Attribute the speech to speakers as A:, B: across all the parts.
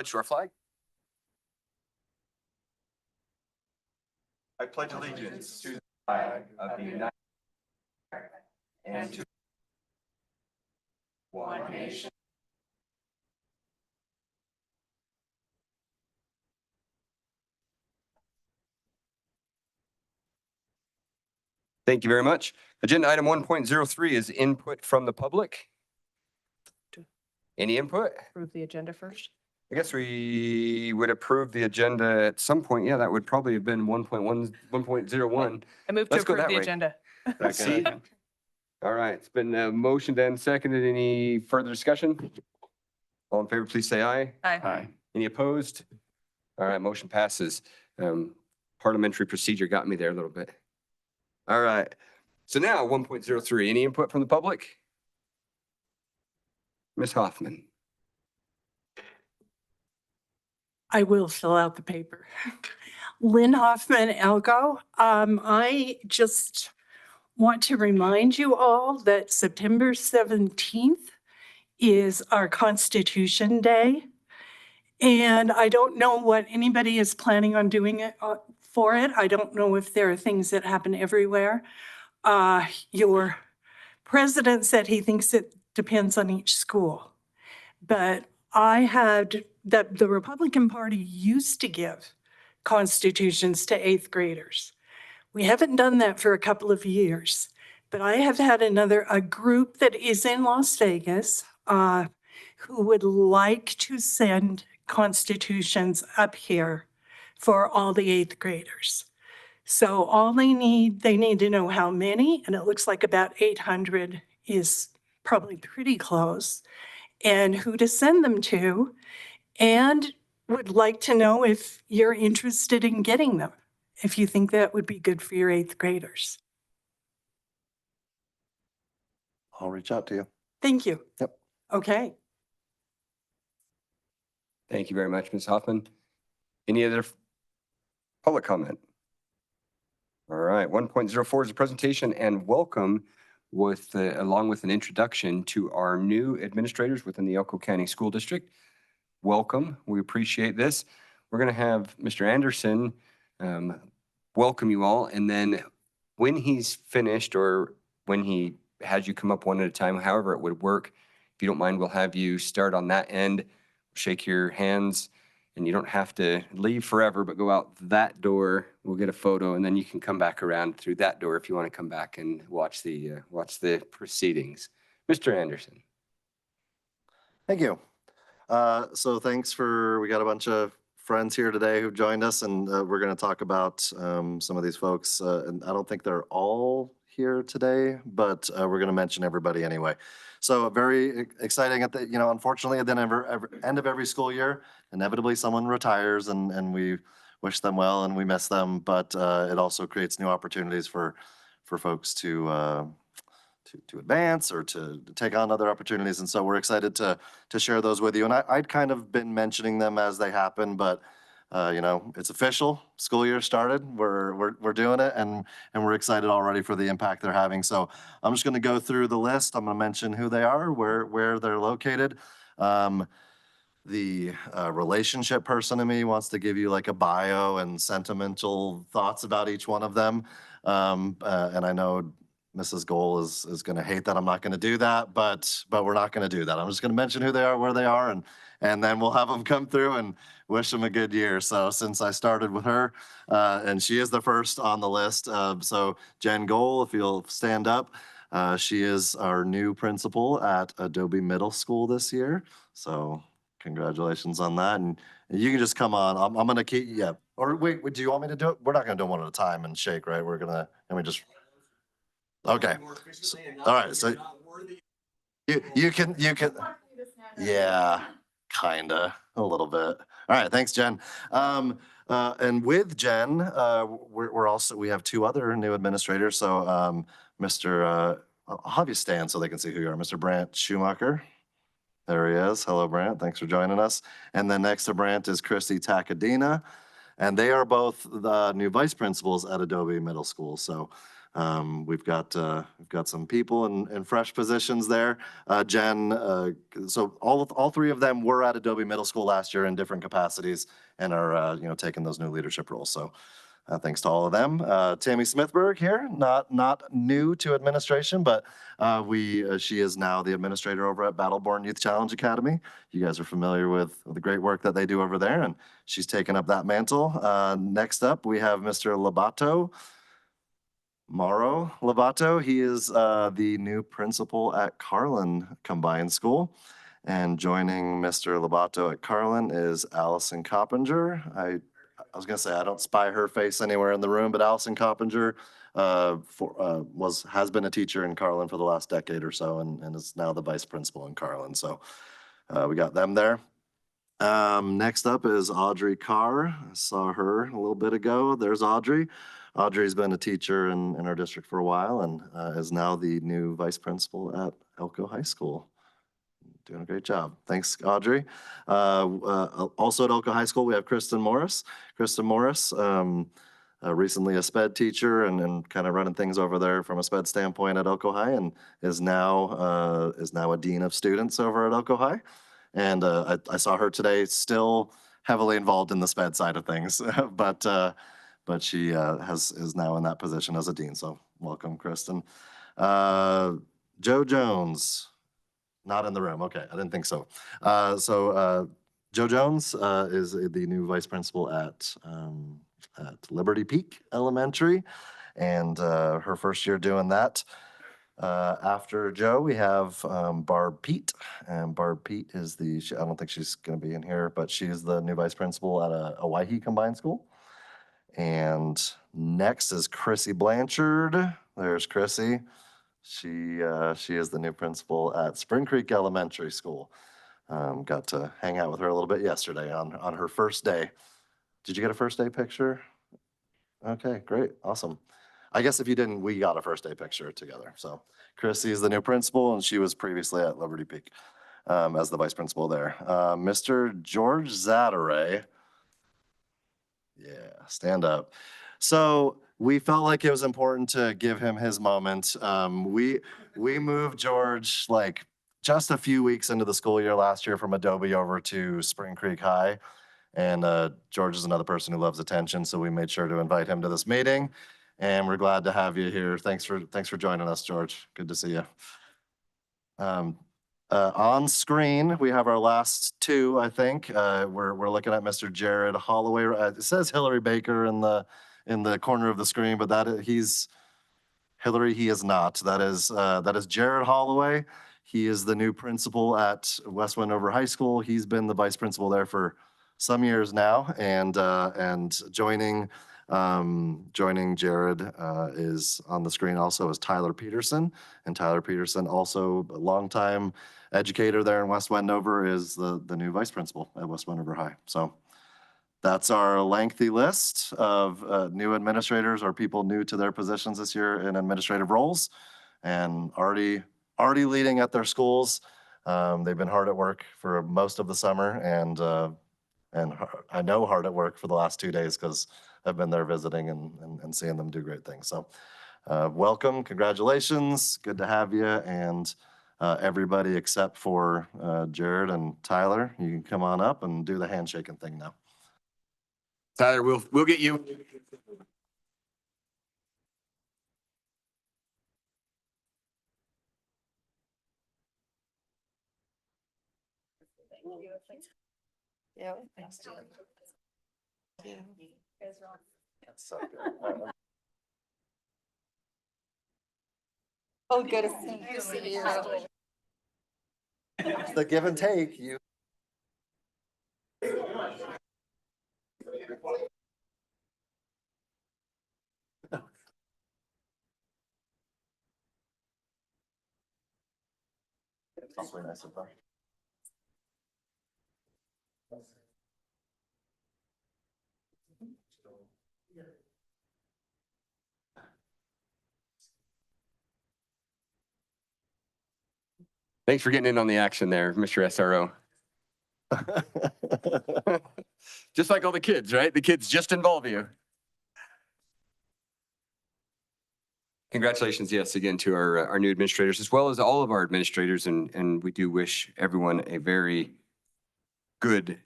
A: It's your flag.
B: I pledge allegiance to the flag of the United States and to one nation.
A: Thank you very much. Agenda item 1.03 is input from the public. Any input?
C: Approve the agenda first.
A: I guess we would approve the agenda at some point. Yeah, that would probably have been 1.1, 1.01.
C: I move to
A: Let's go
C: approve
A: that
C: the
A: way.
C: agenda.
A: See? All right, it's been motioned and seconded. Any further discussion? All in favor, please say aye.
C: Aye.
A: Any opposed? All right, motion passes. Parliamentary procedure got me there a little bit. All right, so now 1.03, any input from the public? Ms. Hoffman.
D: I will fill out the paper. Lynn Hoffman, Elko. I just want to remind you all that September 17th is our Constitution Day. And I don't know what anybody is planning on doing it for it. I don't know if there are things that happen everywhere. Your president said he thinks it depends on each school. But I had that the Republican Party used to give constitutions to 8th graders. We haven't done that for a couple of years, but I have had a group that is in Las Vegas who would like to send constitutions up here for all the 8th graders. So all they need to know how many, and it looks like about 800 is probably pretty close, and who to send them to, and would like to know if you're interested in getting them, if you think that would be good for your 8th graders.
B: I'll reach out to you.
D: Thank you.
B: Yep.
D: Okay.
A: Thank you very much, Ms. Hoffman. Any other public comment? All right, 1.04 is a presentation and welcome with along with an introduction to our new administrators within the Elko County School District. Welcome, we appreciate this. We're going to have Mr. Anderson welcome you all, and then when he's finished or when he has you come up one at a time, however it would work, if you don't mind, we'll have you start on that end, shake your hands, and you don't have to leave forever, but go out that door. We'll get a photo, and then you can come back around through that door if you want to come back and watch the proceedings. Mr. Anderson.
E: Thank you. So thanks we got a bunch of friends here today who joined us, and we're going to talk about some of these folks. And I don't think they're all here today, but we're going to mention everybody anyway. So very exciting at the, unfortunately at the end of every school year, inevitably someone retires, and we wish them well and we miss them, but it also creates new opportunities for folks to advance or to take on other opportunities. And so we're excited to share those with you. And I'd kind of been mentioning them as they happen, but it's official. School year started. We're doing it, and we're excited already for the impact they're having. So I'm just going to go through the list. I'm going to mention who they are, where they're located. The relationship person in me wants to give you like a bio and sentimental thoughts about each one of them. And I know Mrs. Goal is going to hate that I'm not going to do that, but we're not going to do that. I'm just going to mention who they are, where they are, and then we'll have them come through and wish them a good year. So since I started with her, and she is the first on the list. So Jen Goal, if you'll stand up, she is our new principal at Adobe Middle School this year. So congratulations on that. And you can just come on. I'm going to keep, yeah. Or wait, do you want me to do it? We're not going to do one at a time and shake, right? We're going to, and we just, okay. All right. So you can, yeah, kinda, a little bit. All right. Thanks, Jen. And with Jen, we have two other new administrators. So I'll have you stand so they can see who you are. Mr. Brant Schumacher. There he is. Hello, Brant. Thanks for joining us. And then next to Brant is Christy Takadina. And they are both the new vice principals at Adobe Middle School. So We've got some people in fresh positions there. Jen, so all three of them were at Adobe Middle School last year in different capacities and are, taking those new leadership roles. So thanks to all of them. Tammy Smithberg here, not new to administration, but she is now the administrator over at Battleborn Youth Challenge Academy. You guys are familiar with the great work that they do over there, and she's taken up that mantle. Next up, we have Mr. Mauro Lobato. He is the new principal at Carlin Combined School. And joining Mr. Lobato at Carlin is Allison Coppinger. I was gonna say, I don't spy her face anywhere in the room, but Allison Coppinger has been a teacher in Carlin for the last decade or so and is now the vice principal in Carlin. So we got them there. Next up is Audrey Carr. I saw her a little bit ago. There's Audrey. Audrey's been a teacher in our district for a while and is now the new vice principal at Elko High School. Doing a great job. Thanks, Audrey. Also at Elko High School, we have Kristen Morris. Kristen Morris, recently a SPED teacher and kind of running things over there from a SPED standpoint at Elko High, and is now a dean of students over at Elko High. And I saw her today, still heavily involved in the SPED side of things, but she is now in that position as a dean. So welcome, Kristen. Joe Jones. Not in the room. Okay, I didn't think so. Joe Jones is the new vice principal at Liberty Peak Elementary, and her first year doing that. After Joe, we have Barb Pete, and Barb Pete is I don't think she's going to be in here, but she's the new vice principal at a Owyhee Combined School. And next is Chrissy Blanchard. There's Chrissy. She is the new principal at Spring Creek Elementary School. Got to hang out with her a little bit yesterday on her first day. Did you get a first day picture? Okay, great, awesome. I guess if you didn't, we got a first day picture together. So Chrissy is the new principal, and she was previously at Liberty Peak as the vice principal there. Mr. George Zatteray. Yeah, stand up. So we felt like it was important to give him his moment. We moved George like just a few weeks into the school year last year from Adobe over to Spring Creek High. And George is another person who loves attention, so we made sure to invite him to this meeting. And we're glad to have you here. Thanks for joining us, George. Good to see you. On screen, we have our last two, I think. We're looking at Mr. Jared Holloway. It says Hillary Baker in the corner of the screen, but he's Hillary. He is not. That is Jared Holloway. He is the new principal at West Wendover High School. He's been the vice principal there for some years now, and joining Jared is on the screen also is Tyler Peterson, and Tyler Peterson, also a longtime educator there in West Wendover, is the new vice principal at West Wendover High. So that's our lengthy list of new administrators or people new to their positions this year in administrative roles, and already leading at their schools. They've been hard at work for most of the summer, and I know hard at work for the last 2 days because I've been there visiting and seeing them do great things. So welcome, congratulations, good to have you, and everybody except for Jared and Tyler, you can come on up and do the handshaking thing now.
A: Tyler, we'll get you.
C: Yeah. Thanks, Jen.
E: That's so good.
C: Oh, good to see you.
E: It's the give and take. Awfully nice of them.
A: Thanks for getting in on the action there, Mr. SRO. Just like all the kids, right? The kids just involve you. Congratulations, yes, again to our new administrators, as well as all of our administrators, and we do wish everyone a very good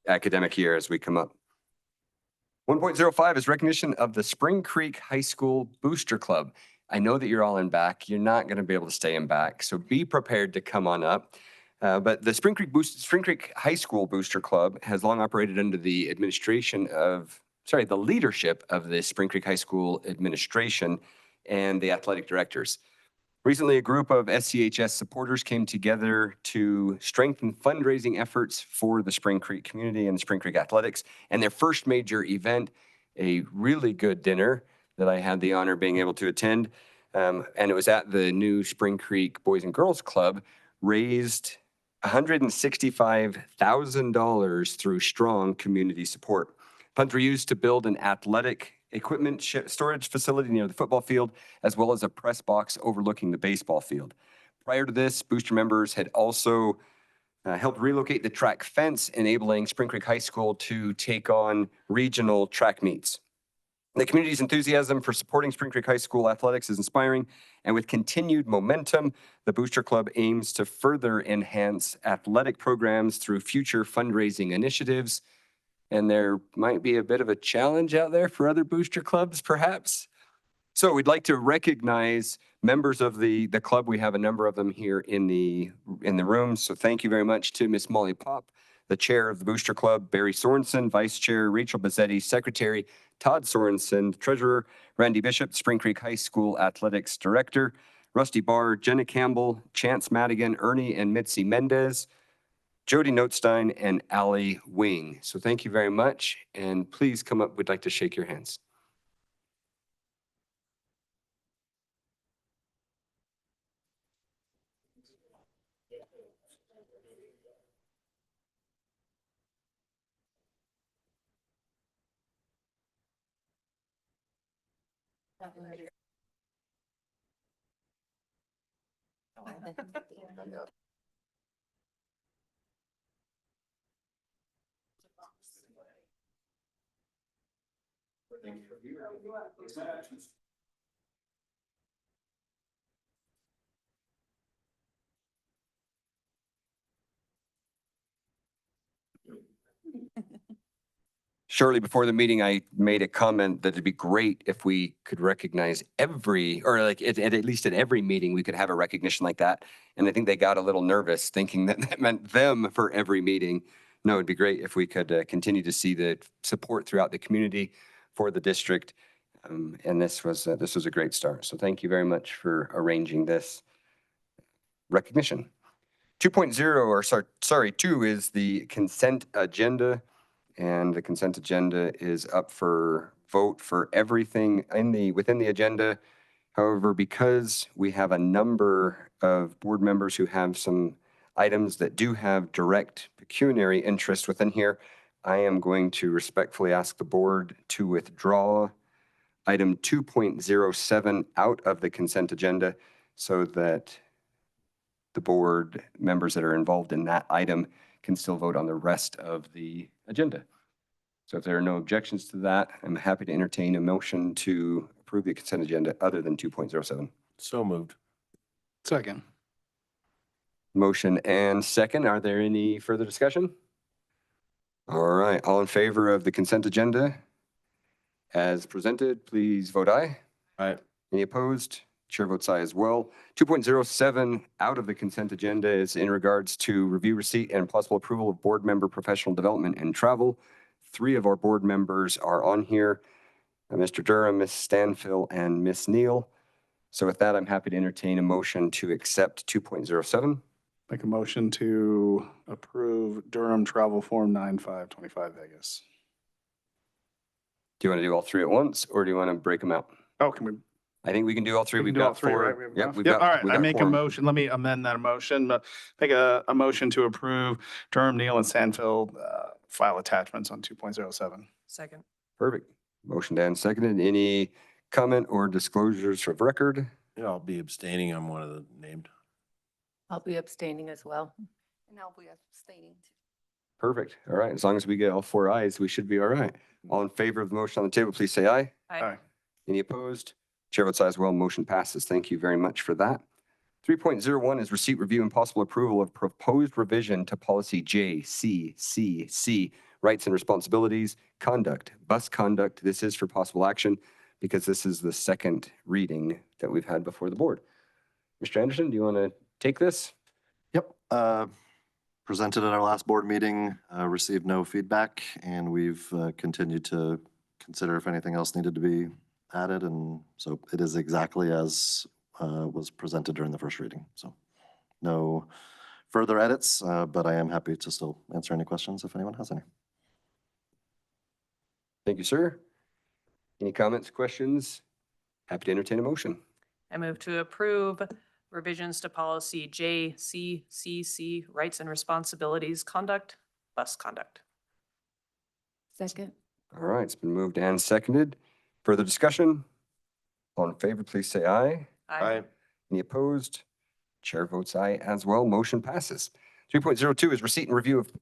A: academic year as we come up. 1.05 is recognition of the Spring Creek High School Booster Club. I know that you're all in back. You're not going to be able to stay in back, so be prepared to come on up. But the Spring Creek High School Booster Club has long operated under the the leadership of the Spring Creek High School administration and the athletic directors. Recently, a group of SCHS supporters came together to strengthen fundraising efforts for the Spring Creek community and the Spring Creek athletics. And their first major event, a really good dinner that I had the honor of being able to attend, and it was at the new Spring Creek Boys and Girls Club, raised $165,000 through strong community support. Funds were used to build an athletic equipment storage facility near the football field, as well as a press box overlooking the baseball field. Prior to this, Booster members had also helped relocate the track fence, enabling Spring Creek High School to take on regional track meets. The community's enthusiasm for supporting Spring Creek High School athletics is inspiring, and with continued momentum, the Booster Club aims to further enhance athletic programs through future fundraising initiatives. And there might be a bit of a challenge out there for other booster clubs, perhaps. So we'd like to recognize members of the club. We have a number of them here in the room. So thank you very much to Miss Molly Pop, the chair of the Booster Club, Barry Sorensen, vice chair, Rachel Bazzetti, secretary, Todd Sorensen, treasurer, Randy Bishop, Spring Creek High School athletics director, Rusty Barr, Jenna Campbell, Chance Madigan, Ernie and Mitzi Mendez, Jody Notestein, and Allie Wing. So thank you very much. And please come up. We'd like to shake your hands. Shortly before the meeting, I made a comment that it'd be great if we could recognize at least at every meeting, we could have a recognition like that. And I think they got a little nervous thinking that that meant them for every meeting. No, it'd be great if we could continue to see the support throughout the community for the district. And this was a great start. So thank you very much for arranging this recognition. 2 is the consent agenda. And the consent agenda is up for vote for everything within the agenda. However, because we have a number of board members who have some items that do have direct pecuniary interest within here, I am going to respectfully ask the board to withdraw item 2.07 out of the consent agenda so that the board members that are involved in that item can still vote on the rest of the agenda. So if there are no objections to that, I'm happy to entertain a motion to approve the consent agenda other than 2.07.
B: So moved.
F: Second.
A: Motion and second. Are there any further discussion? All right. All in favor of the consent agenda as presented, please vote aye.
B: Aye.
A: Any opposed? Chair votes aye as well. 2.07 out of the consent agenda is in regards to review receipt and possible approval of board member professional development and travel. 3 of our board members are on here, Mr. Durham, Ms. Stanfill, and Ms. Neal. So with that, I'm happy to entertain a motion to accept 2.07.
F: Make a motion to approve Durham Travel Form 9525 Vegas.
A: Do you want to do all 3 at once, or do you want to break them out?
F: Oh, can we?
A: I think we can do all 3.
F: We
A: We've
F: can do all
A: got
F: 3,
A: 4.
F: right? We have
A: Yep,
F: enough?
A: we've
F: Yep,
A: got.
F: all right,
A: we've
F: I
A: got
F: make a
A: quorum.
F: motion. Let me amend that motion. Make a motion to approve Durham, Neal, and Sandfield file attachments on 2.07.
D: Second.
A: Perfect. Motion Dan seconded. Any comment or disclosures of record?
B: Yeah, I'll be abstaining on one of the named.
C: I'll be abstaining as well. And I'll be abstaining too.
A: Perfect. All right. As long as we get all 4 ayes, we should be all right. All in favor of the motion on the table, please say aye.
F: Aye.
A: Any opposed? Chair votes aye as well. Motion passes. Thank you very much for that. 3.01 is receipt, review, and possible approval of proposed revision to policy JCCC, rights and responsibilities, conduct, bus conduct. This is for possible action because this is the second reading that we've had before the board. Mr. Anderson, do you want to take this?
E: Yep. Presented at our last board meeting, received no feedback, and we've continued to consider if anything else needed to be added. And so it is exactly as was presented during the first reading. So no further edits, but I am happy to still answer any questions if anyone has any.
A: Thank you, sir. Any comments, questions? Happy to entertain a motion.
G: I move to approve revisions to policy JCCC, rights and responsibilities, conduct, bus conduct.
C: Second.
A: All right, it's been moved and seconded. Further discussion? All in favor, please say aye. Any opposed? Chair votes aye as well. Motion passes. 3.02 is receipt and review of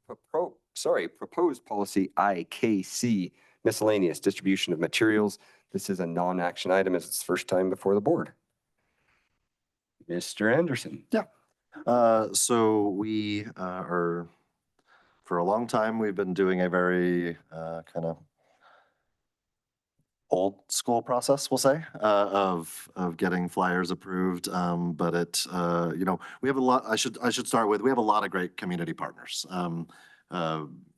A: proposed policy IKC, miscellaneous distribution of materials. This is a non-action item as it's first time before the board. Mr. Anderson.
E: So we are, for a long time, we've been doing a very kind of old school process, we'll say, of getting flyers approved. But it, we have a lot. I should start with, we have a lot of great community partners. And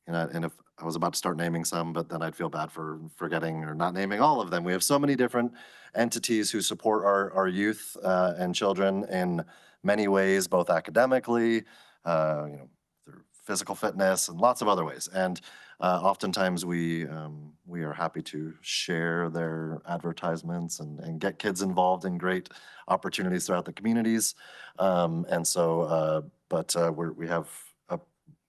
E: if I was about to start naming some, but then I'd feel bad for forgetting or not naming all of them. We have so many different entities who support our youth and children in many ways, both academically, through physical fitness and lots of other ways. And oftentimes we are happy to share their advertisements and get kids involved in great opportunities throughout the communities.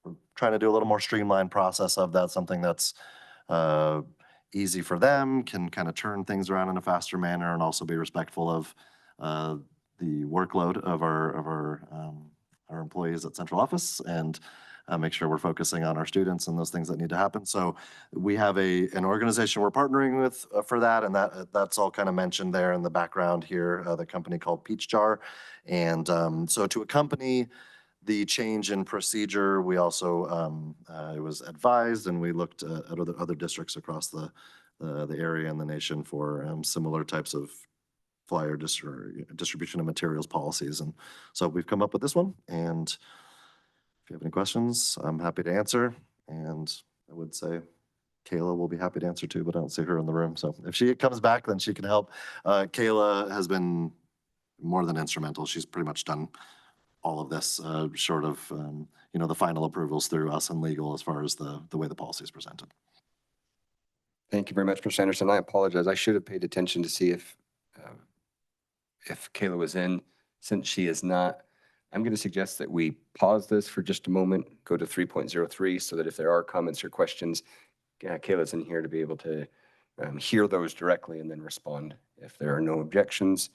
E: We're trying to do a little more streamlined process of that, something that's easy for them, can kind of turn things around in a faster manner, and also be respectful of the workload of our employees at central office, and make sure we're focusing on our students and those things that need to happen. So we have an organization we're partnering with for that, and that's all kind of mentioned there in the background here, the company called Peach Jar. And so to accompany the change in procedure, we also, it was advised, and we looked at other districts across the area and the nation for similar types of flyer distribution of materials policies. And so we've come up with this one, and if you have any questions, I'm happy to answer. And I would say Kayla will be happy to answer too, but I don't see her in the room. So if she comes back, then she can help. Kayla has been more than instrumental. She's pretty much done all of this, short of, the final approvals through us and legal as far as the way the policy is presented.
A: Thank you very much, Mr. Anderson. I apologize. I should have paid attention to see if Kayla was in. Since she is not, I'm going to suggest that we pause this for just a moment, go to 3.03, so that if there are comments or questions, Kayla's in here to be able to hear those directly and then respond. If there are no objections,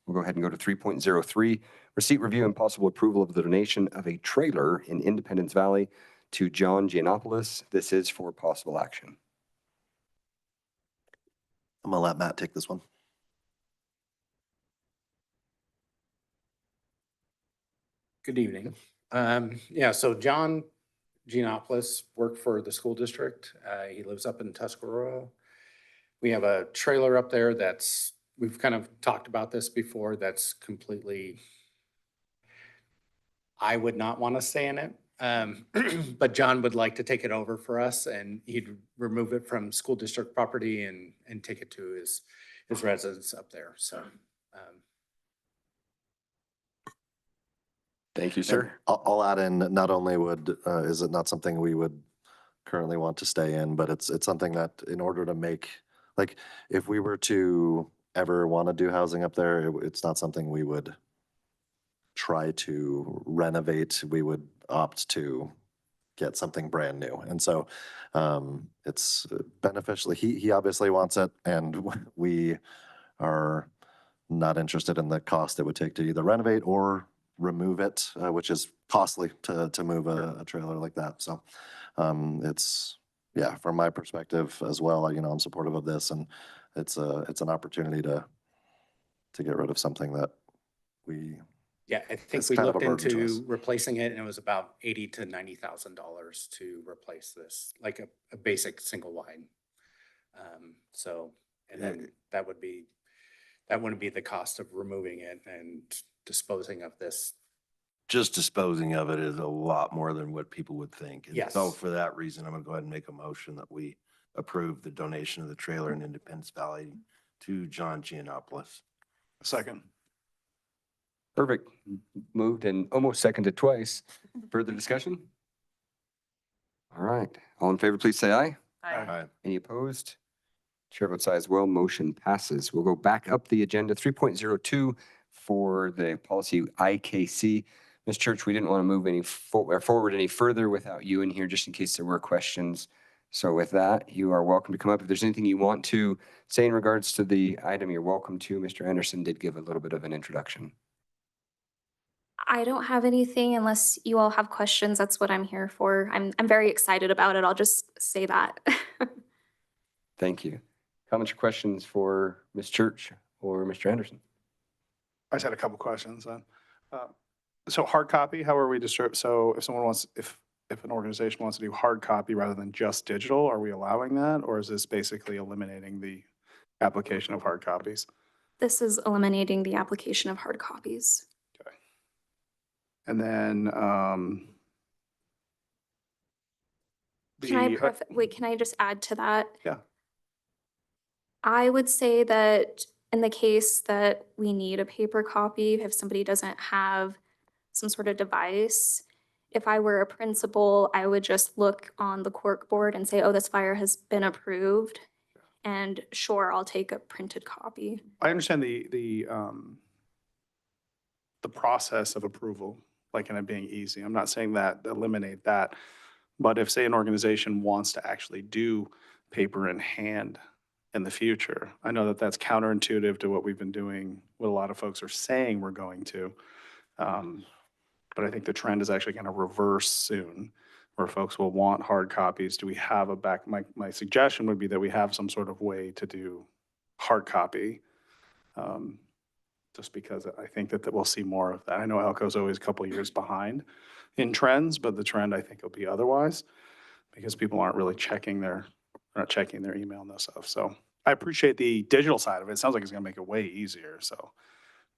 A: we'll go ahead and go to 3.03, receipt, review, and possible approval of the donation of a trailer in Independence Valley to John Giannopulos. This is for possible action.
E: I'm gonna let Matt take this one.
H: Good evening. So John Giannopulos worked for the school district. He lives up in Tuscarora. We have a trailer up there we've kind of talked about this before, that's completely, I would not want to stay in it. But John would like to take it over for us, and he'd remove it from school district property and take it to his residence up there. So
A: Thank you, sir.
E: I'll add in, not only is it not something we would currently want to stay in, but it's something that, in order to make, like, if we were to ever want to do housing up there, it's not something we would try to renovate. We would opt to get something brand new. And so it's beneficial. He obviously wants it, and we are not interested in the cost it would take to either renovate or remove it, which is costly to move a trailer like that. So it's, from my perspective as well, I'm supportive of this, and it's an opportunity to to get rid of something that we,
H: Yeah, I think
E: It's
H: we
E: kind of
H: looked
E: a burden to us.
H: into replacing it and it was about $80,000 to $90,000 to replace this, like a basic single line. So, and then that wouldn't be the cost of removing it and disposing of this.
I: Just disposing of it is a lot more than what people would think. And so
H: Yes.
I: for that reason, I'm gonna go ahead and make a motion that we approve the donation of the trailer in Independence Valley to John Giannopulos.
F: Second.
A: Perfect. Moved and almost seconded twice. Further discussion? All right. All in favor, please say aye.
G: Aye.
A: Any opposed? Chair votes aye as well. Motion passes. We'll go back up the agenda, 3.02 for the policy IKC. Ms. Church, we didn't want to move any forward any further without you in here, just in case there were questions. So with that, you are welcome to come up. If there's anything you want to say in regards to the item, you're welcome to. Mr. Anderson did give a little bit of an introduction.
J: I don't have anything unless you all have questions. That's what I'm here for. I'm very excited about it. I'll just say that.
A: Thank you. Comments or questions for Ms. Church or Mr. Anderson?
F: I just had a couple questions then. So hard copy, how are we so if someone wants, if an organization wants to do hard copy rather than just digital, are we allowing that? Or is this basically eliminating the application of hard copies?
J: This is eliminating the application of hard copies.
F: Okay. And then,
J: Can I just add to that?
F: Yeah.
J: I would say that in the case that we need a paper copy, if somebody doesn't have some sort of device, if I were a principal, I would just look on the cork board and say, oh, this flyer has been approved. And sure, I'll take a printed copy.
F: I understand the process of approval, like in it being easy. I'm not saying that eliminate that. But if, say, an organization wants to actually do paper in hand in the future, I know that that's counterintuitive to what we've been doing, what a lot of folks are saying we're going to. But I think the trend is actually going to reverse soon, where folks will want hard copies. Do we have a back? My suggestion would be that we have some sort of way to do hard copy. Just because I think that we'll see more of that. I know Elko's always a couple of years behind in trends, but the trend I think will be otherwise because people aren't really checking their email and that stuff. So I appreciate the digital side of it. It sounds like it's going to make it way easier. So,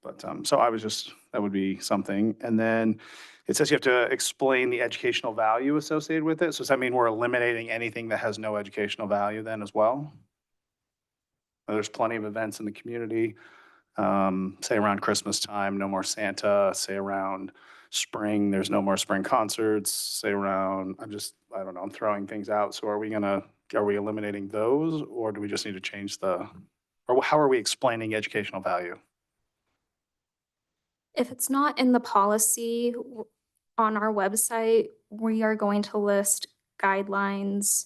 F: but so I was just, that would be something. And then it says you have to explain the educational value associated with it. So does that mean we're eliminating anything that has no educational value then as well? There's plenty of events in the community. Say around Christmas time, no more Santa. Say around spring, there's no more spring concerts. Say around, I don't know, I'm throwing things out. So are we eliminating those or do we just need to change or how are we explaining educational value?
J: If it's not in the policy on our website, we are going to list guidelines.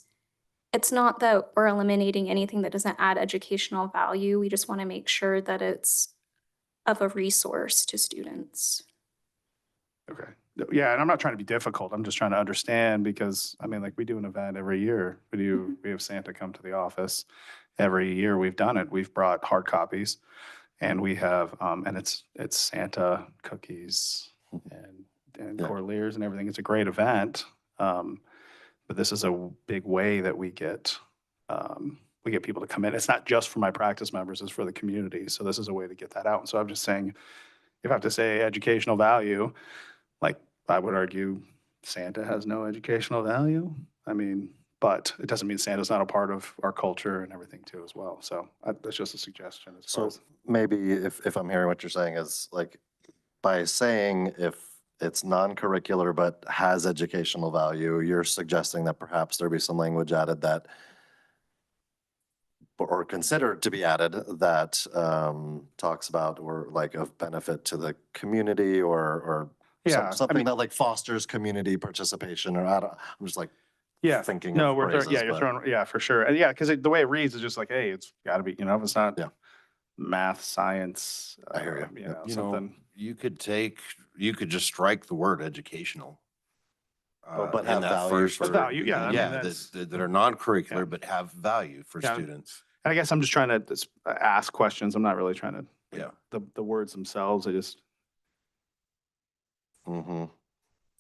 J: It's not that we're eliminating anything that doesn't add educational value. We just want to make sure that it's of a resource to students.
F: Okay. Yeah, and I'm not trying to be difficult. I'm just trying to understand because, I mean, like we do an event every year. We have Santa come to the office. Every year we've done it. We've brought hard copies and we have, and it's Santa cookies and Corlears and everything. It's a great event. But this is a big way that we get people to come in. It's not just for my practice members, it's for the community. So this is a way to get that out. And so I'm just saying, if I have to say educational value, like I would argue Santa has no educational value. I mean, but it doesn't mean Santa's not a part of our culture and everything too as well. So that's just a suggestion.
E: so maybe if I'm hearing what you're saying is like by saying if it's non-curricular but has educational value, you're suggesting that perhaps there be some language added that or considered to be added that talks about or like of benefit to the community or something that like fosters community participation or I'm just like thinking
F: no,
E: of
F: we're
E: phrases,
F: you're throwing for sure. And yeah, because the way it reads is just like, hey, it's got to be, if it's not math, science,
E: I hear you.
F: Something.
I: You could just strike the word educational.
E: But have
I: in that
E: value
I: first-
E: for-
F: Value, yeah. I mean,
I: Yeah,
F: that's-
I: that are non-curricular, but have value for
F: Yeah.
I: students.
F: And I guess I'm just trying to ask questions. I'm not really trying to
I: Yeah.
F: The words themselves, I just,
E: Mm-hmm.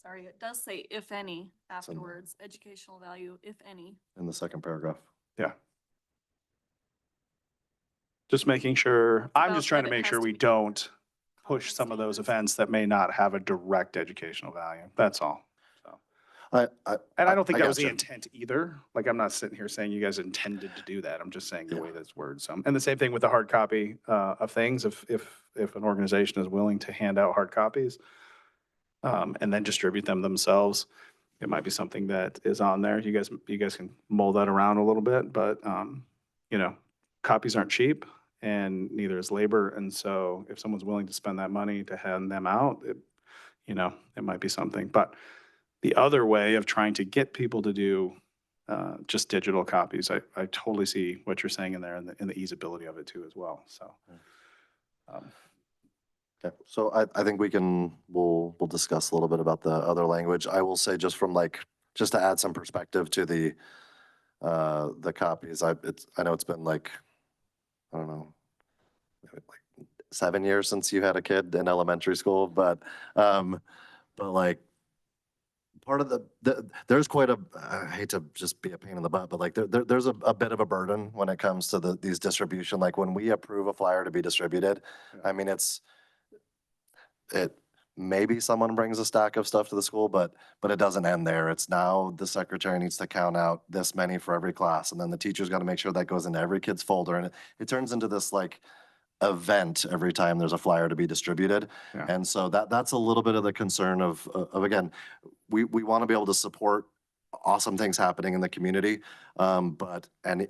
K: Sorry, it does say if any afterwards, educational value, if any.
E: In the second paragraph.
F: yeah. Just making sure, I'm
K: about
F: just trying to
K: that it
F: make
K: has
F: sure
K: to
F: we
K: be
F: don't push
K: conference
F: some of those
K: standards.
F: events that may not have a direct educational value. That's all. So,
E: I
F: and I don't think that was the
E: gotcha.
F: intent either. Like, I'm not sitting here saying you guys intended to do that. I'm just saying the way that's worded. So, and the same thing with the hard copy of things. If an organization is willing to hand out hard copies and then distribute them themselves, it might be something that is on there. You guys can mold that around a little bit, but you know, copies aren't cheap and neither is labor. And so if someone's willing to spend that money to hand them out, you know, it might be something. But the other way of trying to get people to do just digital copies, I totally see what you're saying in there and the easeability of it too as well. So.
E: Okay, so I think we'll discuss a little bit about the other language. I will say just from just to add some perspective to the copies, I know it's been like, I don't know, maybe like 7 years since you had a kid in elementary school, but like part of there's quite a, I hate to just be a pain in the butt, but like there's a bit of a burden when it comes to these distribution. Like when we approve a flyer to be distributed, I mean, maybe someone brings a stack of stuff to the school, but it doesn't end there. It's now the secretary needs to count out this many for every class. And then the teacher's got to make sure that goes into every kid's folder. And it turns into this like event every time there's a flyer to be distributed.
F: Yeah.
E: And so that's a little bit of the concern of again, we want to be able to support awesome things happening in the community. But any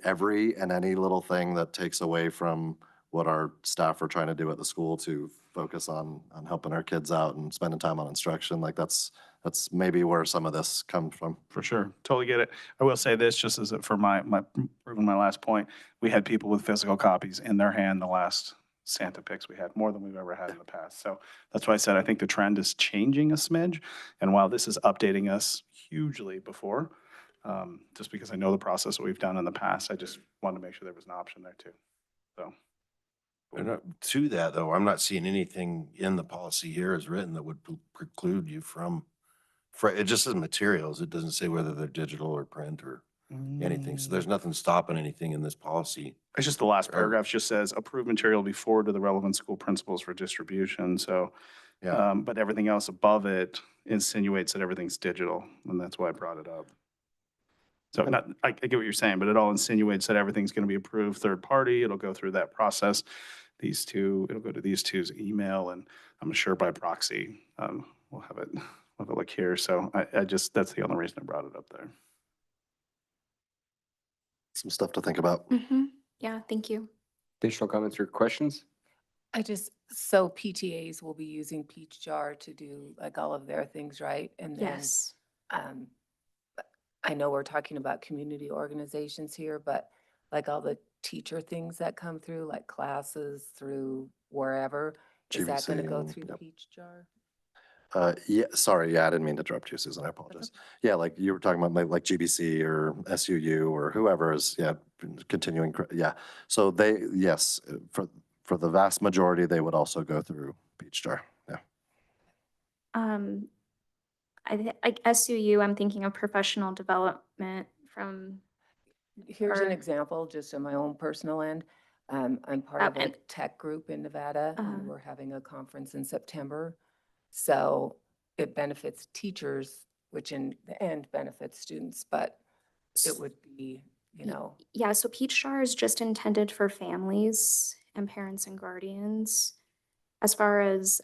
E: little thing that takes away from what our staff are trying to do at the school to focus on helping our kids out and spending time on instruction, like that's maybe where some of this comes from.
F: For sure. Totally get it. I will say this, just as for proving my last point, we had people with physical copies in their hand the last Santa picks we had, more than we've ever had in the past. So that's why I said I think the trend is changing a smidge. And while this is updating us hugely before, just because I know the process that we've done in the past, I just wanted to make sure there was an option there too. So.
I: And to that, though, I'm not seeing anything in the policy here as written that would preclude you from, it just says materials. It doesn't say whether they're digital or print or anything. So there's nothing stopping anything in this policy.
F: It's just the last paragraph just says approved material will be forwarded to the relevant school principals for distribution. So,
I: Yeah.
F: but everything else above it insinuates that everything's digital, and that's why I brought it up. So I get what you're saying, but it all insinuates that everything's going to be approved third party. It'll go through that process. It'll go to these two's email, and I'm sure by proxy, we'll have it look here. So that's the only reason I brought it up there.
E: Some stuff to think about.
J: Mm-hmm. Yeah, thank you.
A: Additional comments or questions?
C: So PTAs will be using Peach Jar to do like all of their things, right? And then,
J: Yes.
C: I know we're talking about community organizations here, but like all the teacher things that come through, like classes through wherever, is that going to
E: GVC
C: go
E: and-
C: through the
E: yep.
C: Peach Jar?
E: Yeah, sorry. Yeah, I didn't mean to interrupt you, Susan. I apologize. Yeah, like you were talking about like GBC or SUU or whoever is, continuing. Yeah. So yes, for the vast majority, they would also go through Peach Jar. Yeah.
J: Like SUU, I'm thinking of professional development from,
C: Here's an
J: Or-
C: example, just on my own personal end. I'm part of a
J: and-
C: tech group in Nevada,
J: Uh-huh.
C: and we're having a conference in September. So it benefits teachers, which in the end benefits students, but it would be,
J: yeah, so Peach Jar is just intended for families and parents and guardians. As far as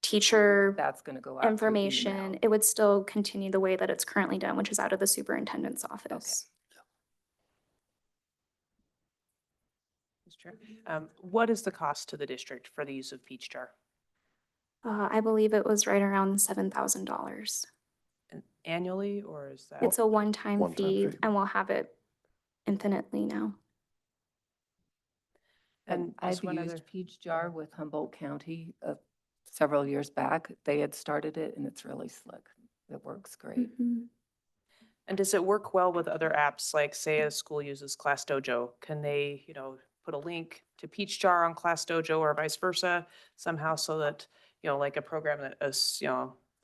J: teacher
C: that's going to go out through
J: information,
C: email.
J: it would still continue the way that it's currently done, which is out of the superintendent's office.
G: Mr. Chair, what is the cost to the district for the use of Peach Jar?
J: I believe it was right around $7,000.
G: Annually, or is that?
J: It's a one-time
E: One-time
J: fee,
E: fee.
J: and we'll have it infinitely now.
G: And
C: I've
G: just one other,
C: used Peach Jar with Humboldt County several years back. They had started it, and it's really slick. It works great.
J: Mhm.
G: and does it work well with other apps? Like say a school uses Class Dojo, can they, put put a link to Peach Jar on Class Dojo or vice versa somehow so that, like a program that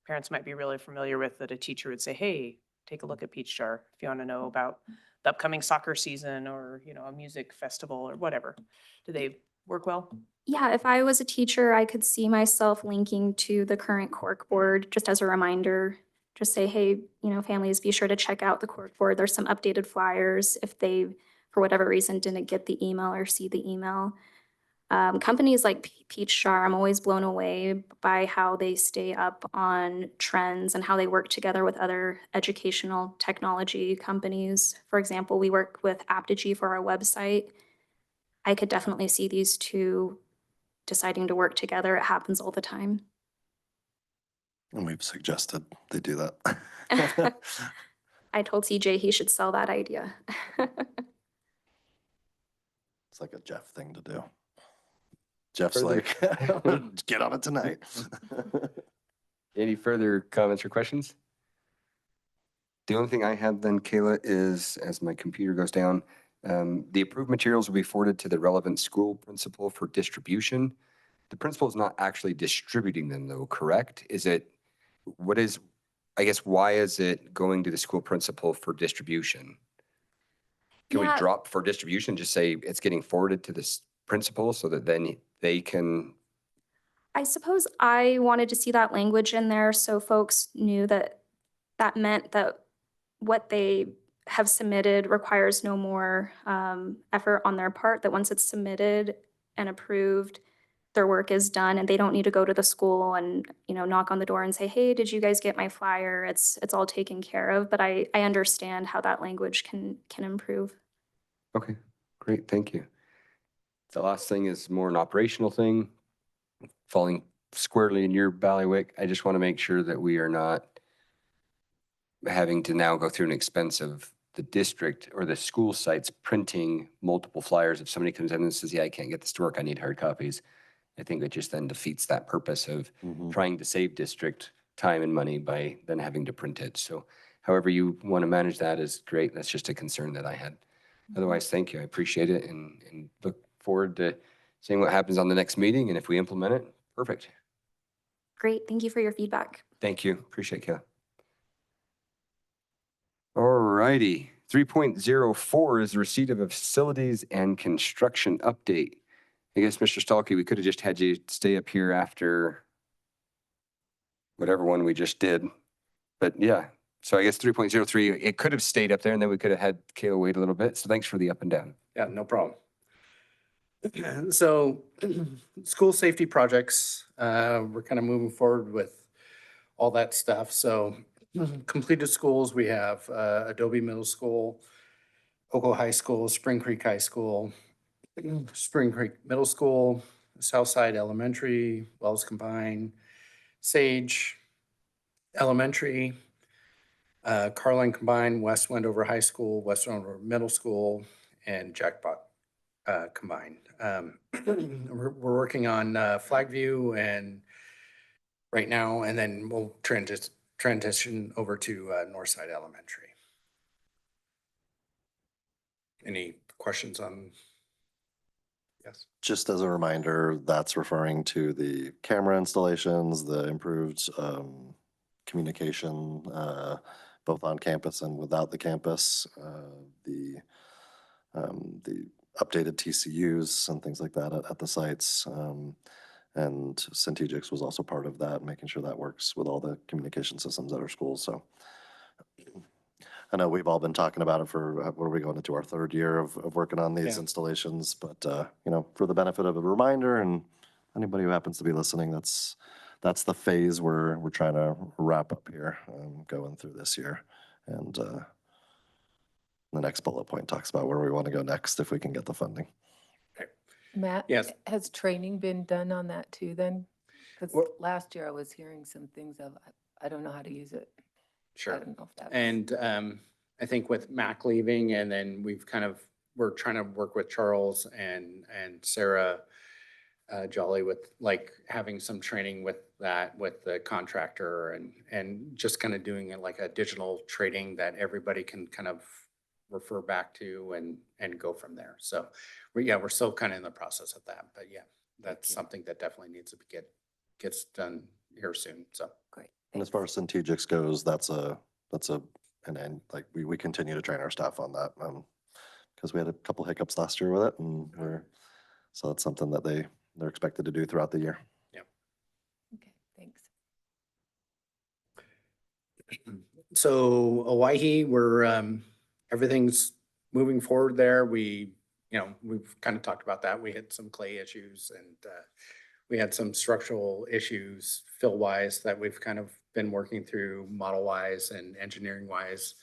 G: parents might be really familiar with, that a teacher would say, hey, take a look at Peach Jar if you want to know about the upcoming soccer season or, a music festival or whatever. Do they work well?
J: Yeah, if I was a teacher, I could see myself linking to the current cork board just as a reminder. Just say, hey, families, be sure to check out the cork board. There's some updated flyers if they, for whatever reason, didn't get the email or see the email. Companies like Peach Jar, I'm always blown away by how they stay up on trends and how they work together with other educational technology companies. For example, we work with Aptigee for our website. I could definitely see these two deciding to work together. It happens all the time.
E: And we've suggested they do that.
J: I told CJ he should sell that idea.
E: It's like a Jeff thing to do. Jeff's
A: Further-
E: like, get on it tonight.
A: Any further comments or questions? The only thing I have then, Kayla, is as my computer goes down, the approved materials will be forwarded to the relevant school principal for distribution. The principal is not actually distributing them though, correct? Why is it going to the school principal for distribution? Can we
J: Yeah.
A: drop for distribution, just say it's getting forwarded to this principal so that then they can?
J: I suppose I wanted to see that language in there so folks knew that that meant that what they have submitted requires no more effort on their part, that once it's submitted and approved, their work is done and they don't need to go to the school and, knock on the door and say, hey, did you guys get my flyer? It's all taken care of, but I understand how that language can improve.
A: Okay, great, thank you. The last thing is more an operational thing, falling squarely in your bailiwick. I just want to make sure that we are not having to now go through an expense of the district or the school sites printing multiple flyers. If somebody comes in and says, yeah, I can't get this to work, I need hard copies. I think it just then defeats that purpose of trying to save district time and money by then having to print it. So however you want to manage that is great. That's just a concern that I had. Otherwise, thank you. I appreciate it and look forward to seeing what happens on the next meeting. And if we implement it, perfect.
J: Great, thank you for your feedback.
A: Thank you. Appreciate it, Kayla. All righty. 3.04 is the receipt of a facilities and construction update. I guess, Mr. Stalkey, we could have just had you stay up here after whatever one we just did. But yeah, so I guess 3.03, it could have stayed up there and then we could have had Kayla wait a little bit. So thanks for the up and down.
H: Yeah, no problem. So, school safety projects, we're kind of moving forward with all that stuff. So, completed schools, we have Adobe Middle School, Elko High School, Spring Creek High School, Spring Creek Middle School, Southside Elementary, Wells Combined, Sage Elementary, Carline Combined, West Wendover High School, West Wendover Middle School, and Jackpot Combined. We're working on Flagview and right now, and then we'll transition over to Northside Elementary. Any questions on? Yes.
E: Just as a reminder, that's referring to the camera installations, the improved communication, both on campus and without the campus, the updated TCUs and things like that at the sites. And Centegix was also part of that, making sure that works with all the communication systems at our schools. So I know we've all been talking about it for, what are we going into our third year of working on these installations, but for the benefit of a reminder and anybody who happens to be listening, that's the phase we're trying to wrap up here, going through this year. And the next bullet point talks about where we want to go next if we can get the funding.
C: Matt?
H: Yes.
C: Has training been done on that too then? Because
H: Well-
C: last year I was hearing some things of, I don't know how to use it. I
H: Sure.
C: don't know if that was.
H: And I think with Mac leaving, and then we're trying to work with Charles and Sarah Jolly with like having some training with that, with the contractor and just kind of doing it like a digital trading that everybody can kind of refer back to and go from there. So we're still kind of in the process of that, but yeah, that's something that definitely needs to gets done here soon. So.
C: Great.
E: And as far as Centegix goes, and like we continue to train our staff on that, because we had a couple hiccups last year with it, and so that's something that they're expected to do throughout the year.
C: Okay, thanks.
H: So Hawaii, everything's moving forward there. We've kind of talked about that. We had some clay issues and we had some structural issues fill-wise that we've kind of been working through model-wise and engineering-wise.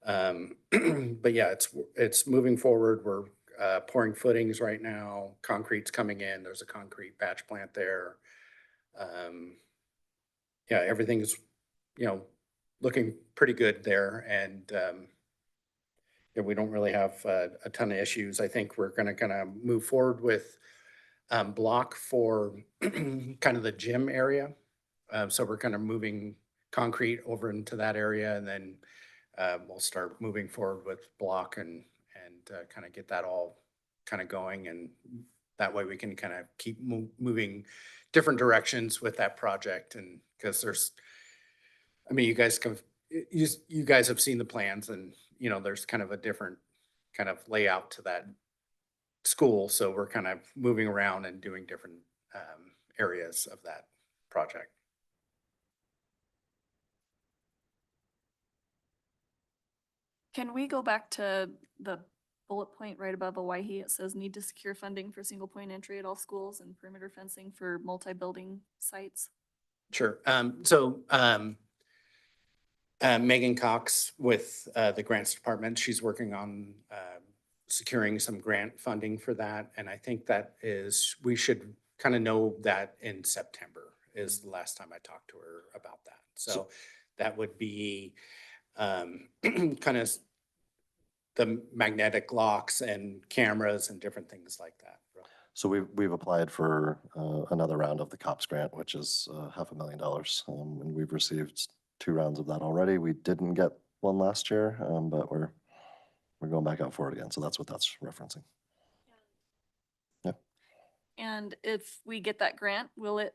H: But yeah, it's moving forward. We're pouring footings right now. Concrete's coming in. There's a concrete batch plant there. Yeah, everything's, looking pretty good there. And yeah, we don't really have a ton of issues. I think we're going to kind of move forward with block for kind of the gym area. So we're kind of moving concrete over into that area, and then we'll start moving forward with block and kind of get that all kind of going. And that way we can kind of keep moving different directions with that project. And because you guys have seen the plans, and there's kind of a different kind of layout to that school. So we're kind of moving around and doing different areas of that project.
K: Can we go back to the bullet point right above Hawaii? It says need to secure funding for single point entry at all schools and perimeter fencing for multi-building sites.
H: Sure. Megan Cox with the grants department, she's working on securing some grant funding for that. And I think we should kind of know that in September is the last time I talked to her about that. So that would be kind of the magnetic locks and cameras and different things like that.
E: So we've applied for another round of the COPS grant, which is $500,000, and we've received 2 rounds of that already. We didn't get one last year, but we're going back out for it again. So that's what that's referencing. Yeah.
K: And if we get that grant, will it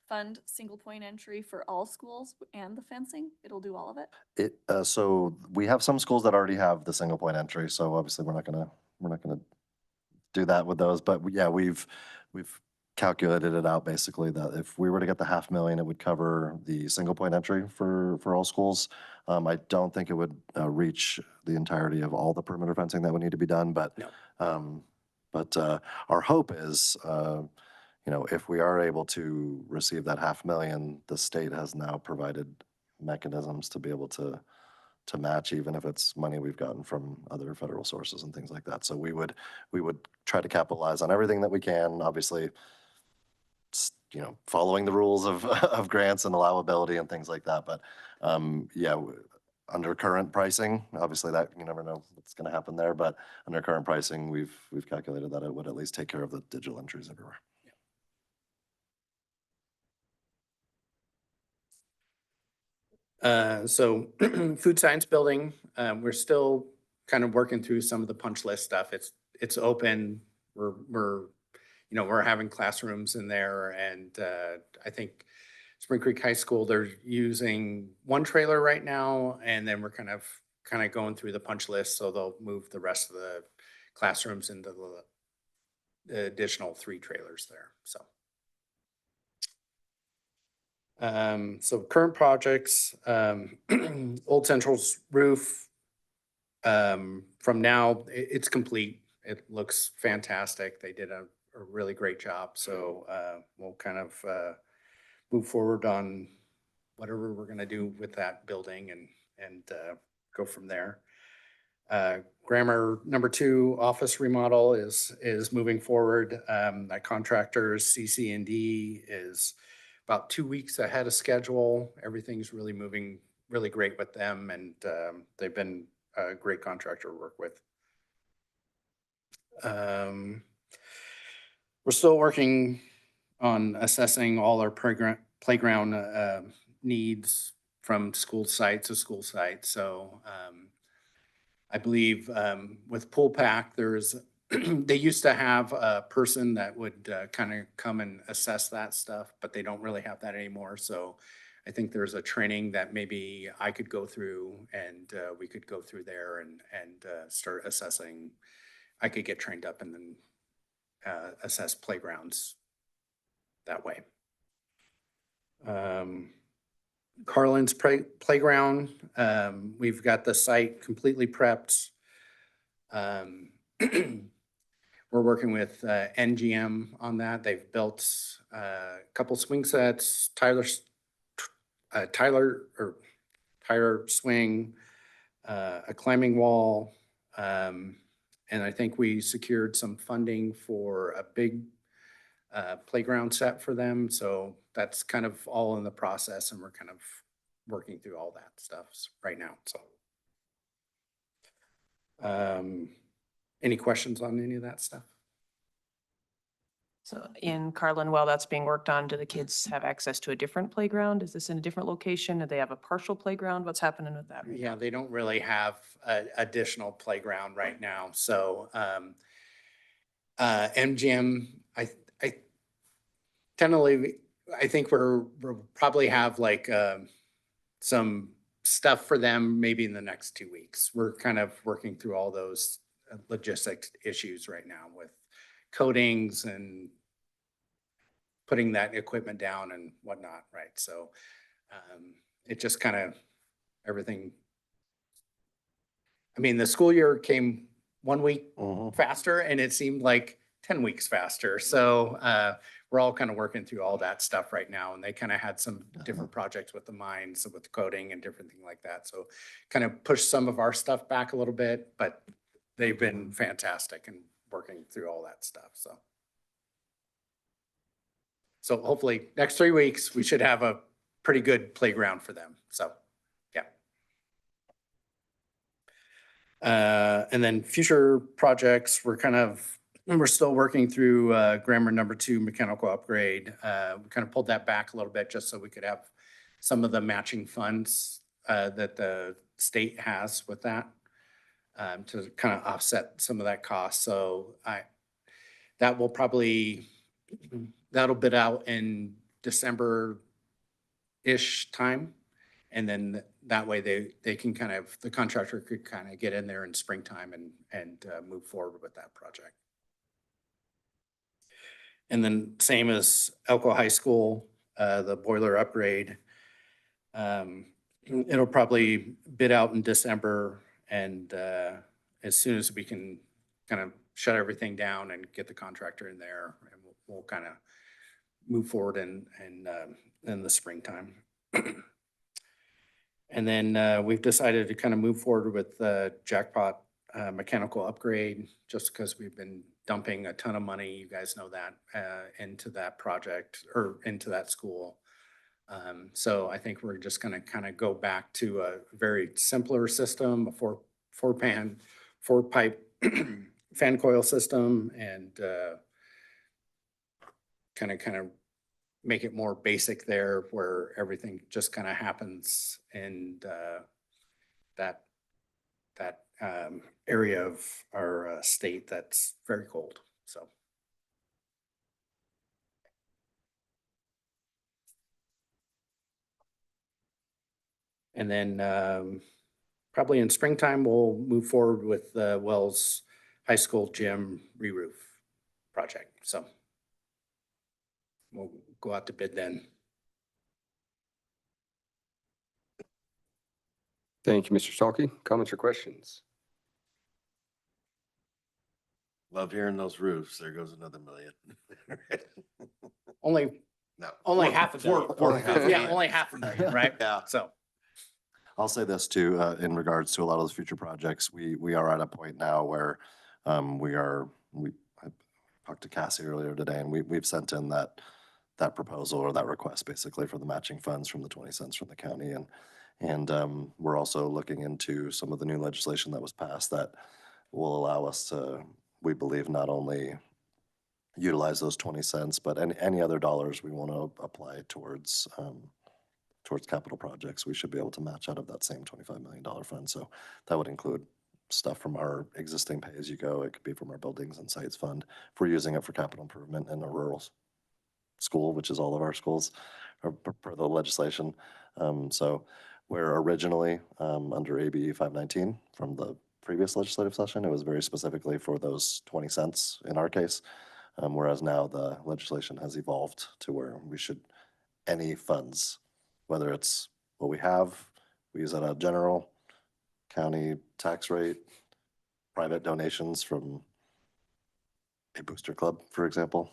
K: fund single point entry for all schools and the fencing? It'll do all of it?
E: So we have some schools that already have the single point entry. So obviously we're not gonna do that with those. But yeah, we've calculated it out basically that if we were to get the $500,000, it would cover the single point entry for all schools. I don't think it would reach the entirety of all the perimeter fencing that would need to be done, but
H: No.
E: Our hope is, if we are able to receive that $500,000, the state has now provided mechanisms to be able to match, even if it's money we've gotten from other federal sources and things like that. So we would try to capitalize on everything that we can, obviously, following the rules of grants and allowability and things like that. But yeah, under current pricing, obviously that you never know what's going to happen there. But under current pricing, we've calculated that it would at least take care of the digital entries everywhere.
H: So food science building, we're still kind of working through some of the punch list stuff. It's open. We're having classrooms in there, and I think Spring Creek High School, they're using one trailer right now, and then we're kind of going through the punch list. So they'll move the rest of the classrooms into the additional 3 trailers there. So current projects, Old Central's roof, from now, it's complete. It looks fantastic. They did a really great job. So we'll kind of move forward on whatever we're going to do with that building and go from there. Grammar number 2 office remodel is moving forward. That contractor's CC&D is about 2 weeks ahead of schedule. Everything's really moving really great with them, and they've been a great contractor to work with. We're still working on assessing all our playground needs from school site to school site. So I believe with Pool Pack, they used to have a person that would kind of come and assess that stuff, but they don't really have that anymore. So I think there's a training that maybe I could go through and we could go through there and start assessing. I could get trained up and then assess playgrounds that way. Carlin's playground, we've got the site completely prepped. We're working with NGM on that. They've built a couple swing sets, Tyler swing, a climbing wall. And I think we secured some funding for a big playground set for them. So that's kind of all in the process, and we're kind of working through all that stuff right now. So any questions on any of that stuff?
G: So in Carlin, while that's being worked on, do the kids have access to a different playground? Is this in a different location? Do they have a partial playground? What's happening with that?
H: Yeah, they don't really have an additional playground right now. So MGM, I tentatively, I think we'll probably have like some stuff for them maybe in the next 2 weeks. We're kind of working through all those logistics issues right now with coatings and putting that equipment down and whatnot, right? So it just kind of everything. I mean, the school year came 1 week faster, and it seemed like 10 weeks faster. So we're all kind of working through all that stuff right now. And they kind of had some different projects with the mines, with the coding and different things like that. So kind of pushed some of our stuff back a little bit, but they've been fantastic and working through all that stuff. So hopefully next 3 weeks, we should have a pretty good playground for them. So, yeah. And then future projects, we're still working through grammar #2 mechanical upgrade. We kind of pulled that back a little bit just so we could have some of the matching funds that the state has with that to kind of offset some of that cost. So that'll bid out in December-ish time. And then that way they can the contractor could kind of get in there in springtime and move forward with that project. And then same as Elko High School, the boiler upgrade. It'll probably bid out in December, and as soon as we can kind of shut everything down and get the contractor in there, and we'll kind of move forward in the springtime. And then we've decided to kind of move forward with the Jackpot mechanical upgrade, just because we've been dumping a ton of money, you guys know that, into that project or into that school. So I think we're just gonna kind of go back to a very simpler system, a four pipe fan coil system, and kind of make it more basic there, where everything just kind of happens in that area of our state that's very cold. So. And then probably in springtime, we'll move forward with the Wells High School gym re-roof project. So we'll go out to bid then.
A: Thank you, Mr. Stalkey. Comments or questions?
I: Love hearing those roofs. There goes another million.
H: Only half a million.
E: Yeah,
H: only half a million, right?
E: Yeah.
H: So.
E: I'll say this too, in regards to a lot of those future projects, we are at a point now where I talked to Cassie earlier today, and we've sent in that proposal or that request basically for the matching funds from the 20 cents from the county. And we're also looking into some of the new legislation that was passed that will allow us to, we believe, not only utilize those 20 cents, but any other dollars we want to apply towards capital projects, we should be able to match out of that same $25 million fund. So that would include stuff from our existing pay-as-you-go. It could be from our buildings and sites fund. If we're using it for capital improvement in a rural school, which is all of our schools, or per the legislation. So where originally under AB 519 from the previous legislative session, it was very specifically for those 20 cents in our case. Whereas now the legislation has evolved to where we should, any funds, whether it's what we have, we use it at a general, county tax rate, private donations from a booster club, for example,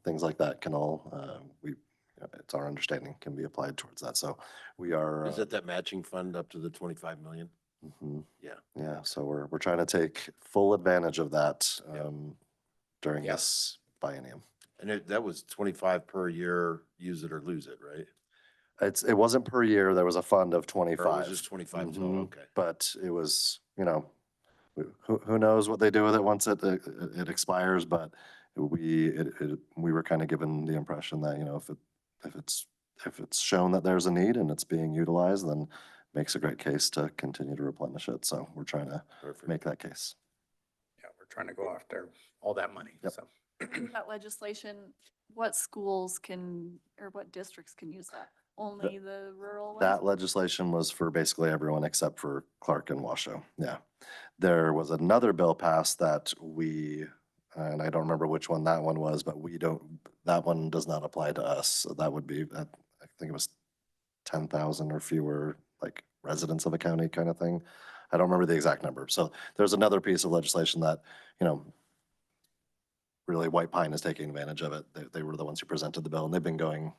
E: things like that can all, it's our understanding, can be applied towards that. So we are.
I: Is it that matching fund up to the 25 million?
E: Mhm.
I: Yeah.
E: Yeah, so we're trying to take full advantage of that during
H: Yeah.
E: this biennium.
I: And that was 25 per year, use it or lose it, right?
E: It wasn't per year, there was a fund of
I: Or
E: 25.
I: was just 25 total?
E: Mhm.
I: Okay.
E: But it was, who knows what they do with it once it expires, but we were kind of given the impression that, if it's shown that there's a need and it's being utilized, then makes a great case to continue to replenish it. So we're trying to
I: Perfect.
E: make that case.
H: Yeah, we're trying to go after all that money,
E: Yep.
H: so.
K: That legislation, what schools can, or what districts can use that? Only the rural ones?
E: That legislation was for basically everyone except for Clark and Washoe. Yeah. There was another bill passed that and I don't remember which one that one was, but that one does not apply to us. So that would be, I think it was 10,000 or fewer, like residents of a county kind of thing. I don't remember the exact number. So there's another piece of legislation that, really White Pine is taking advantage of it. They were the ones who presented the bill, and they've been going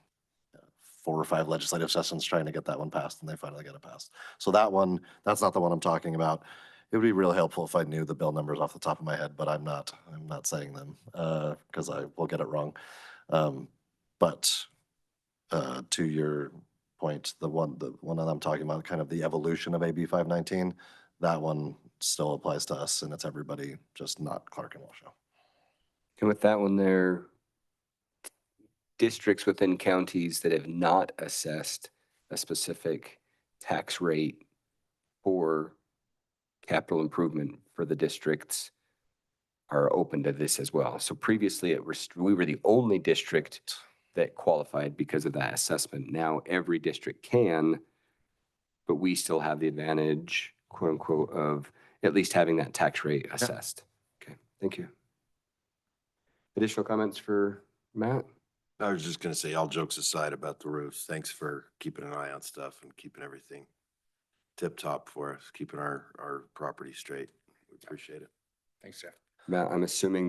E: 4 or 5 legislative sessions trying to get that one passed, and they finally got it passed. So that's not the one I'm talking about. It would be real helpful if I knew the bill numbers off the top of my head, but I'm not saying them because I will get it wrong. But to your point, the one that I'm talking about, kind of the evolution of AB 519, that one still applies to us, and it's everybody, just not Clark and Washoe.
A: And with that one there, districts within counties that have not assessed a specific tax rate for capital improvement for the districts are open to this as well. So previously we were the only district that qualified because of that assessment. Now every district can, but we still have the advantage, quote unquote, of at least having that tax rate assessed. Okay, thank you. Additional comments for Matt?
I: I was just gonna say, all jokes aside about the roofs, thanks for keeping an eye on stuff and keeping everything tip top for us, keeping our property straight. We appreciate it.
H: Thanks, Jeff.
A: Matt, I'm assuming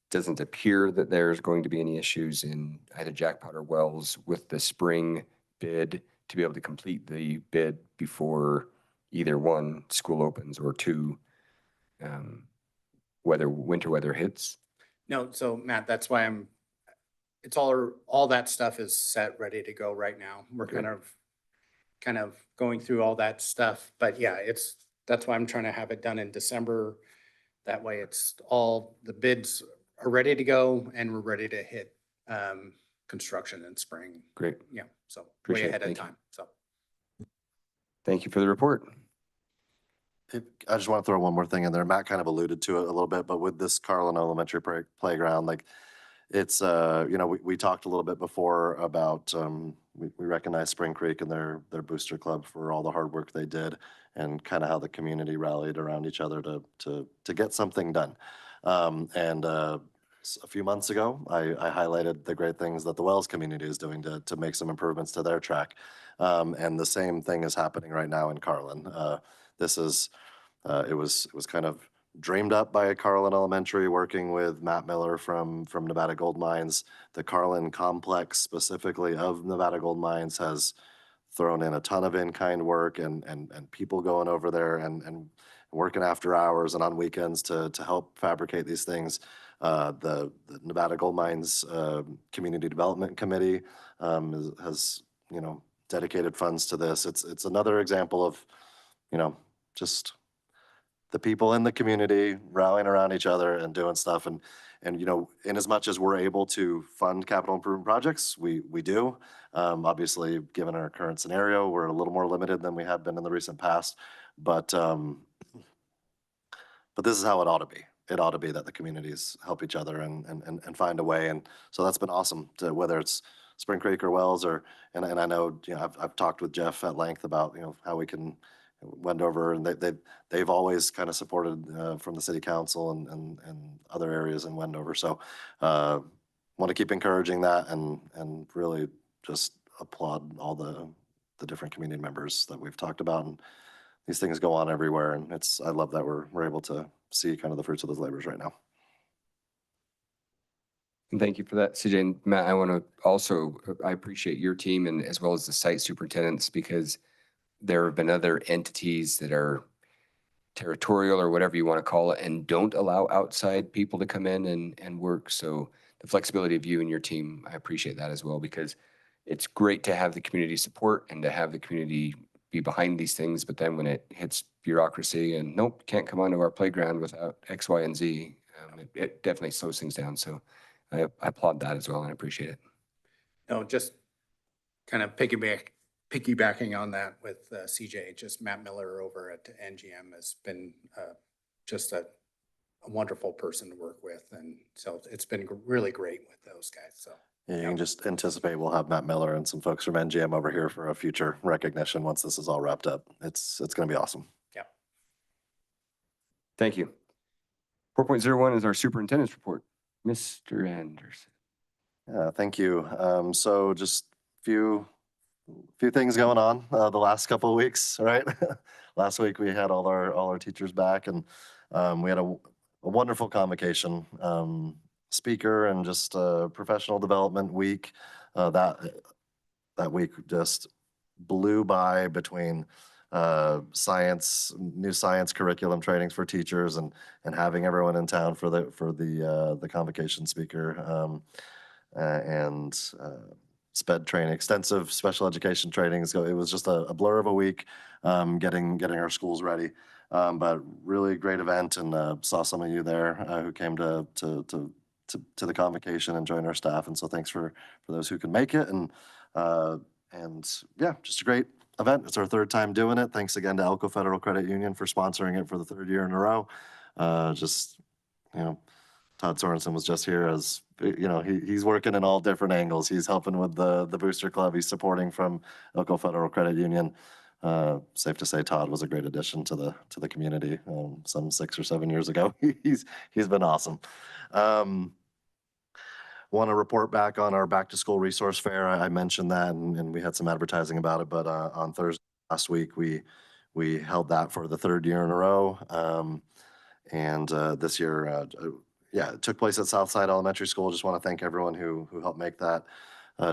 A: doesn't appear that there's going to be any issues in either Jackpot or Wells with the spring bid to be able to complete the bid before either one, school opens, or two, winter weather hits.
H: No, so Matt, that's why it's all that stuff is set, ready to go right now. We're
A: Okay.
H: kind of going through all that stuff, but yeah, that's why I'm trying to have it done in December. That way it's all, the bids are ready to go and we're ready to hit, construction in spring.
A: Great.
H: Yeah, so way
A: Appreciate it.
H: ahead of
A: Thank you.
H: time, so.
A: Thank you for the report.
E: I just want to throw one more thing in there. Matt kind of alluded to it a little bit, but with this Carlin Elementary playground, like it's, we talked a little bit before about, we recognize Spring Creek and their booster club for all the hard work they did and kind of how the community rallied around each other to get something done. A few months ago, I highlighted the great things that the Wells community is doing to make some improvements to their track. And the same thing is happening right now in Carlin. This is, it was kind of dreamed up by Carlin Elementary, working with Matt Miller from Nevada Gold Mines. The Carlin complex specifically of Nevada Gold Mines has thrown in a ton of in-kind work and people going over there and working after hours and on weekends to help fabricate these things. The Nevada Gold Mines Community Development Committee has dedicated funds to this. It's another example of, just the people in the community rallying around each other and doing stuff. And, you know, in as much as we're able to fund capital improvement projects, we do. Obviously, given our current scenario, we're a little more limited than we have been in the recent past. But this is how it ought to be. It ought to be that the communities help each other and find a way. And so that's been awesome, to whether it's Spring Creek or Wells, or, and I know, you know, I've talked with Jeff at length about, you know, how we can, Wendover, and they've always kind of supported from the city council and other areas in Wendover. So want to keep encouraging that and really just applaud all the different community members that we've talked about. And these things go on everywhere, and I love that we're able to see kind of the fruits of those labors right now.
A: And thank you for that, CJ. And Matt, I want to also, I appreciate your team and as well as the site superintendents, because there have been other entities that are territorial or whatever you want to call it and don't allow outside people to come in and work. So the flexibility of you and your team, I appreciate that as well, because it's great to have the community support and to have the community be behind these things. But then when it hits bureaucracy and nope, can't come onto our playground without X, Y, and Z, it definitely slows things down. So I applaud that as well and I appreciate it.
H: No, just kind of piggybacking on that with CJ, just Matt Miller over at NGM has been just a wonderful person to work with. And so it's been really great with those guys. So
E: Yeah, you can just anticipate we'll have Matt Miller and some folks from NGM over here for a future recognition once this is all wrapped up. It's going to be awesome.
H: Yeah.
A: Thank you. 4.01 is our superintendent's report. Mr. Anderson.
E: Thank you. So just few things going on the last couple of weeks, right? Last week we had all our teachers back, and we had a wonderful convocation, speaker, and just a professional development week. That week just blew by between new science curriculum trainings for teachers and having everyone in town for the convocation speaker, and SPED training, extensive special education training. So it was just a blur of a week, getting our schools ready. But really great event, and saw some of you there who came to the convocation and joined our staff. And so thanks for those who can make it. And yeah, just a great event. It's our third time doing it. Thanks again to Elko Federal Credit Union for sponsoring it for the third year in a row. Just, you know, Todd Sorensen was just here as, you know, he's working in all different angles. He's helping with the Booster Club. He's supporting from Elko Federal Credit Union. Safe to say Todd was a great addition to the community some 6 or 7 years ago. He's been awesome. Want to report back on our back to school resource fair. I mentioned that, and we had some advertising about it, but on Thursday last week, we held that for the third year in a row. And this year, yeah, it took place at Southside Elementary School. Just want to thank everyone who helped make that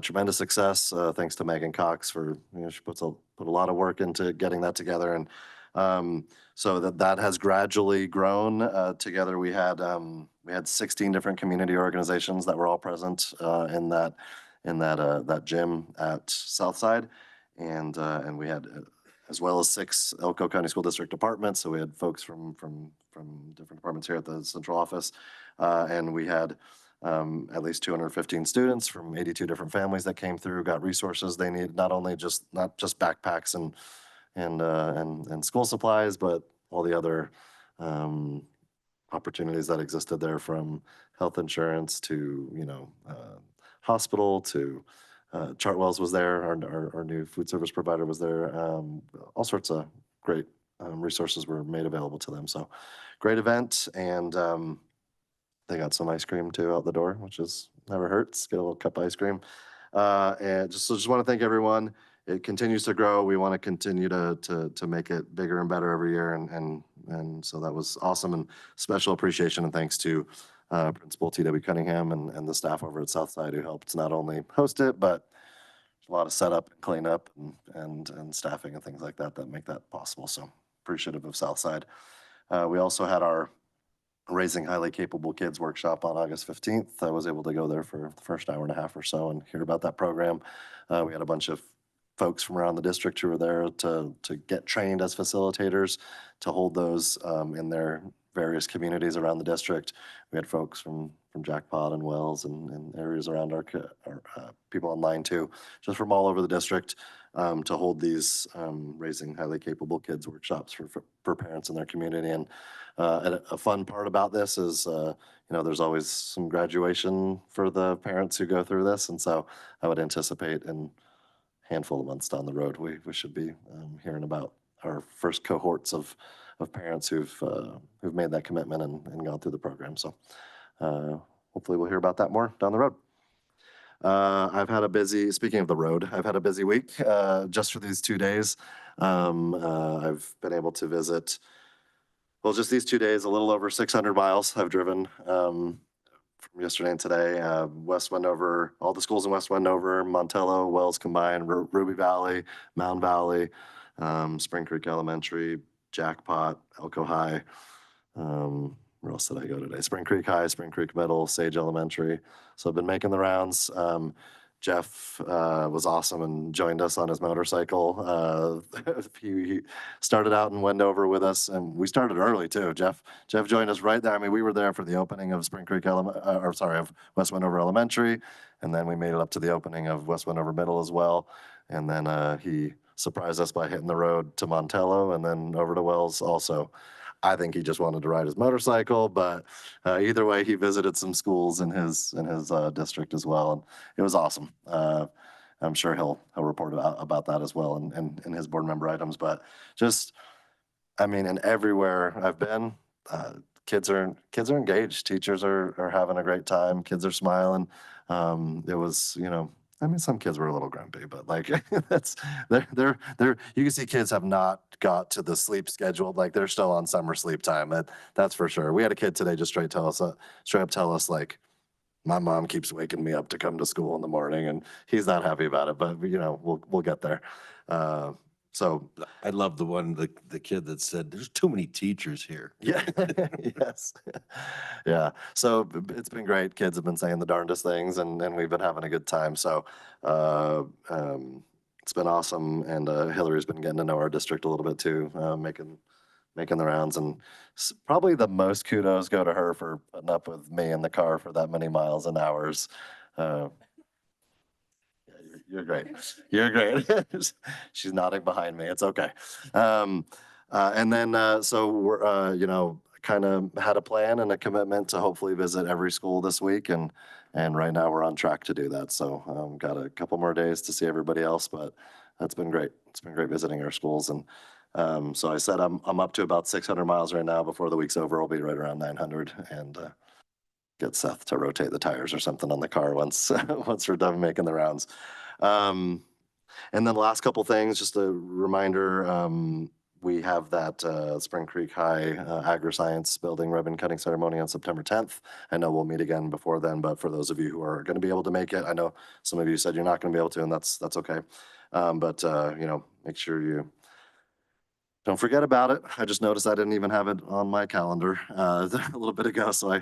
E: tremendous success. Thanks to Megan Cox for, you know, she put a lot of work into getting that together. And so that has gradually grown. Together we had 16 different community organizations that were all present in that gym at Southside, and we had as well as 6 Elko County School District departments. So we had folks from different departments here at the central office, and we had at least 215 students from 82 different families that came through, got resources they need, not just backpacks and school supplies, but all the other opportunities that existed there, from health insurance to, you know, hospital to Chartwell's was there, our new food service provider was there. All sorts of great resources were made available to them. So great event, and they got some ice cream too out the door, which is never hurts. Get a little cup of ice cream. And just want to thank everyone. It continues to grow. We want to continue to make it bigger and better every year. And so that was awesome, and special appreciation and thanks to Principal T.W. Cunningham and the staff over at Southside who helped not only host it, but a lot of setup and cleanup and staffing and things like that make that possible. So appreciative of Southside. We also had our Raising Highly Capable Kids workshop on August 15th. I was able to go there for the first hour and a half or so and hear about that program. We had a bunch of folks from around the district who were there to get trained as facilitators, to hold those in their various communities around the district. We had folks from Jackpot and Wells and areas around our people online too, just from all over the district, to hold these Raising Highly Capable Kids workshops for parents in their community. And a fun part about this is, there's always some graduation for the parents who go through this. And so I would anticipate in a handful of months down the road, we should be hearing about our first cohorts of parents who've made that commitment and gone through the program. So hopefully we'll hear about that more down the road. Speaking of the road, I've had a busy week just for these 2 days. I've been able to visit, well, just these 2 days, a little over 600 miles I've driven from yesterday and today. West Wendover, all the schools in West Wendover, Montello, Wells combined, Ruby Valley, Mound Valley, Spring Creek Elementary, Jackpot, Elko High. Where else did I go today? Spring Creek High, Spring Creek Middle, Sage Elementary. So I've been making the rounds. Jeff was awesome and joined us on his motorcycle. He started out in Wendover with us, and we started early too. Jeff joined us right there. I mean, we were there for the opening of of West Wendover Elementary, and then we made it up to the opening of West Wendover Middle as well. And then he surprised us by hitting the road to Montello and then over to Wells also. I think he just wanted to ride his motorcycle, but either way, he visited some schools in his district as well, and it was awesome. I'm sure he'll report about that as well in his board member items. But just, I mean, and everywhere I've been, kids are engaged. Teachers are having a great time. Kids are smiling. It was, I mean, some kids were a little grumpy, but like they're you can see kids have not got to the sleep schedule. Like they're still on summer sleep time. That's for sure. We had a kid today just straight up tell us like, my mom keeps waking me up to come to school in the morning, and he's not happy about it, but we'll get there. So
I: I love the kid that said, "There's too many teachers here."
E: yeah, yes, yeah. So it's been great. Kids have been saying the darndest things, and we've been having a good time. So it's been awesome. And Hillary's been getting to know our district a little bit too, making the rounds. And probably the most kudos go to her for putting up with me in the car for that many miles and hours. You're great. You're great. She's nodding behind me. It's okay. And then, so we're, kind of had a plan and a commitment to hopefully visit every school this week. And right now we're on track to do that. So got a couple more days to see everybody else, but that's been great. It's been great visiting our schools. And so I said, I'm up to about 600 miles right now. Before the week's over, I'll be right around 900 and get Seth to rotate the tires or something on the car once we're done making the rounds. And then the last couple things, just a reminder, we have that Spring Creek High Agri-Science Building ribbon cutting ceremony on September 10th. I know we'll meet again before then, but for those of you who are going to be able to make it, I know some of you said you're not going to be able to, and that's okay. But make sure you don't forget about it. I just noticed I didn't even have it on my calendar a little bit ago, so I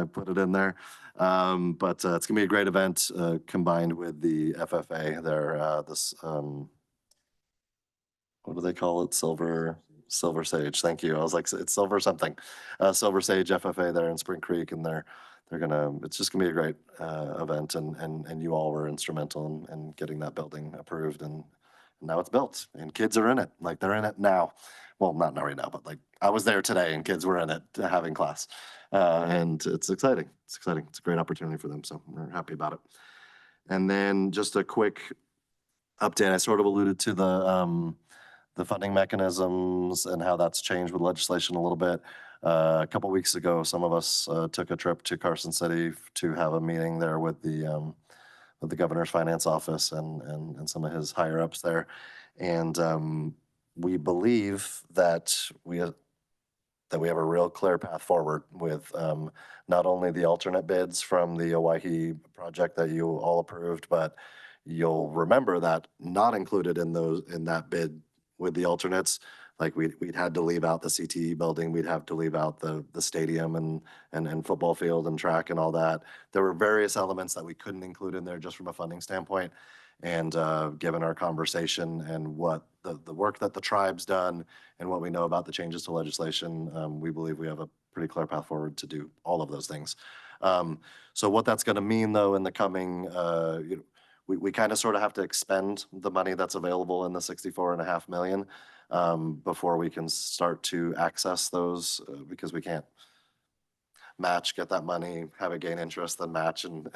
E: put it in there. But it's gonna be a great event combined with the FFA there. This what do they call it? Silver Sage. Thank you. I was like, it's Silver something. Silver Sage FFA there in Spring Creek, and it's just gonna be a great event, and you all were instrumental in getting that building approved, and now it's built and kids are in it. Like they're in it now. Well, not right now, but like I was there today and kids were in it having class. And it's exciting. It's exciting. It's a great opportunity for them. So we're happy about it. And then just a quick update. I sort of alluded to the funding mechanisms and how that's changed with legislation a little bit. A couple weeks ago, some of us took a trip to Carson City to have a meeting there with the governor's finance office and some of his higher ups there. And we believe that we have a real clear path forward with not only the alternate bids from the Owyhee project that you all approved, but you'll remember that not included in that bid with the alternates, like we'd had to leave out the CTE building, we'd have to leave out the stadium and football field and track and all that. There were various elements that we couldn't include in there just from a funding standpoint. And given our conversation and what the work that the tribe's done and what we know about the changes to legislation, we believe we have a pretty clear path forward to do all of those things. So what that's going to mean, though, in the coming, we kind of sort of have to expend the money that's available in the 64.5 million before we can start to access those, because we can't match, get that money, have it gain interest, then match, and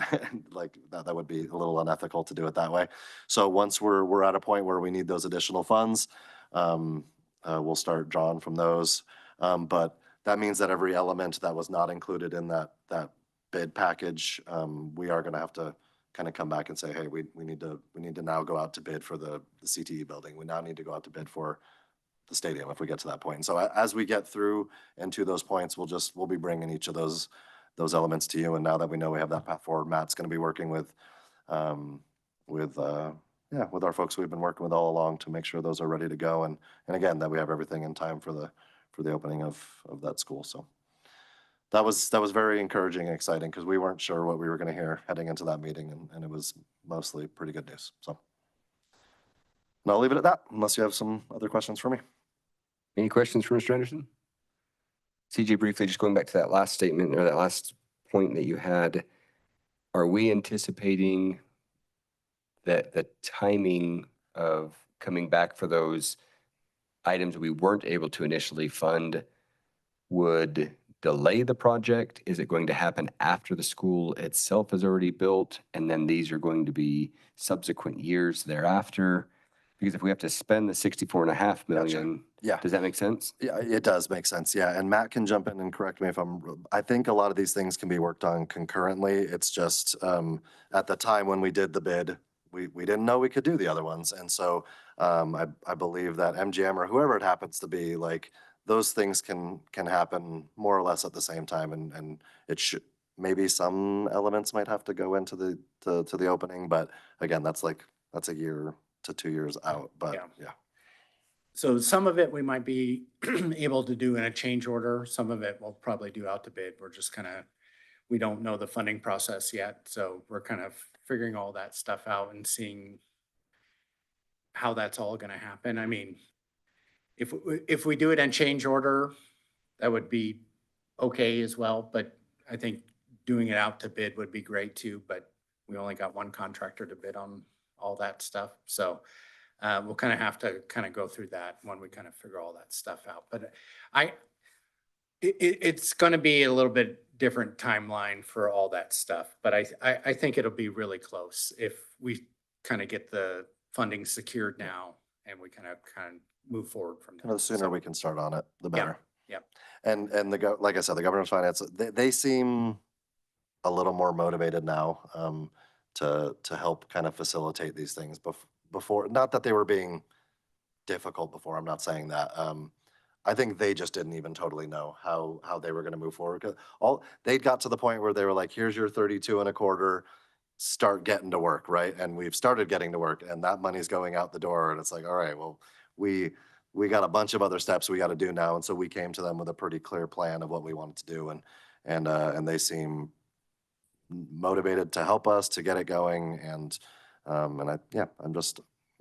E: like that would be a little unethical to do it that way. So once we're at a point where we need those additional funds, we'll start drawing from those. But that means that every element that was not included in that bid package, we are going to have to kind of come back and say, hey, we need to now go out to bid for the CTE building. We now need to go out to bid for the stadium if we get to that point. And so as we get through and to those points, we'll be bringing each of those elements to you. And now that we know we have that path forward, Matt's going to be working with our folks we've been working with all along to make sure those are ready to go. And again, that we have everything in time for the opening of that school. So that was very encouraging and exciting, because we weren't sure what we were going to hear heading into that meeting, and it was mostly pretty good news. So, and I'll leave it at that unless you have some other questions for me.
A: Any questions for Mr. Anderson? CJ, briefly, just going back to that last statement or that last point that you had, are we anticipating that the timing of coming back for those items we weren't able to initially fund would delay the project? Is it going to happen after the school itself is already built, and then these are going to be subsequent years thereafter? Because if we have to spend the 64.5 million,
E: Yeah.
A: does that make sense?
E: Yeah, it does make sense. Yeah. And Matt can jump in and correct me I think a lot of these things can be worked on concurrently. It's just at the time when we did the bid, we didn't know we could do the other ones. And so I believe that MGM or whoever it happens to be, like, those things can happen more or less at the same time. And it should, maybe some elements might have to go into the opening, but again, that's a year to 2 years out, but yeah.
H: So some of it we might be able to do in a change order. Some of it we'll probably do out to bid. We're just we don't know the funding process yet. So we're kind of figuring all that stuff out and seeing how that's all going to happen. I mean, if we do it in change order, that would be okay as well. But I think doing it out to bid would be great too. But we only got one contractor to bid on all that stuff. So we'll kind of have to go through that when we kind of figure all that stuff out. But it's going to be a little bit different timeline for all that stuff. But I think it'll be really close if we kind of get the funding secured now and we kind of move forward from there.
E: The sooner we can start on it, the better.
H: Yep.
E: And like I said, the governor's finance, they seem a little more motivated now to help kind of facilitate these things before. Not that they were being difficult before, I'm not saying that. I think they just didn't even totally know how they were going to move forward. They got to the point where they were like, here's your 32.25, start getting to work, right? And we've started getting to work, and that money's going out the door, and it's like, all right, well, we got a bunch of other steps we got to do now. And so we came to them with a pretty clear plan of what we wanted to do, and they seem motivated to help us to get it going, and I'm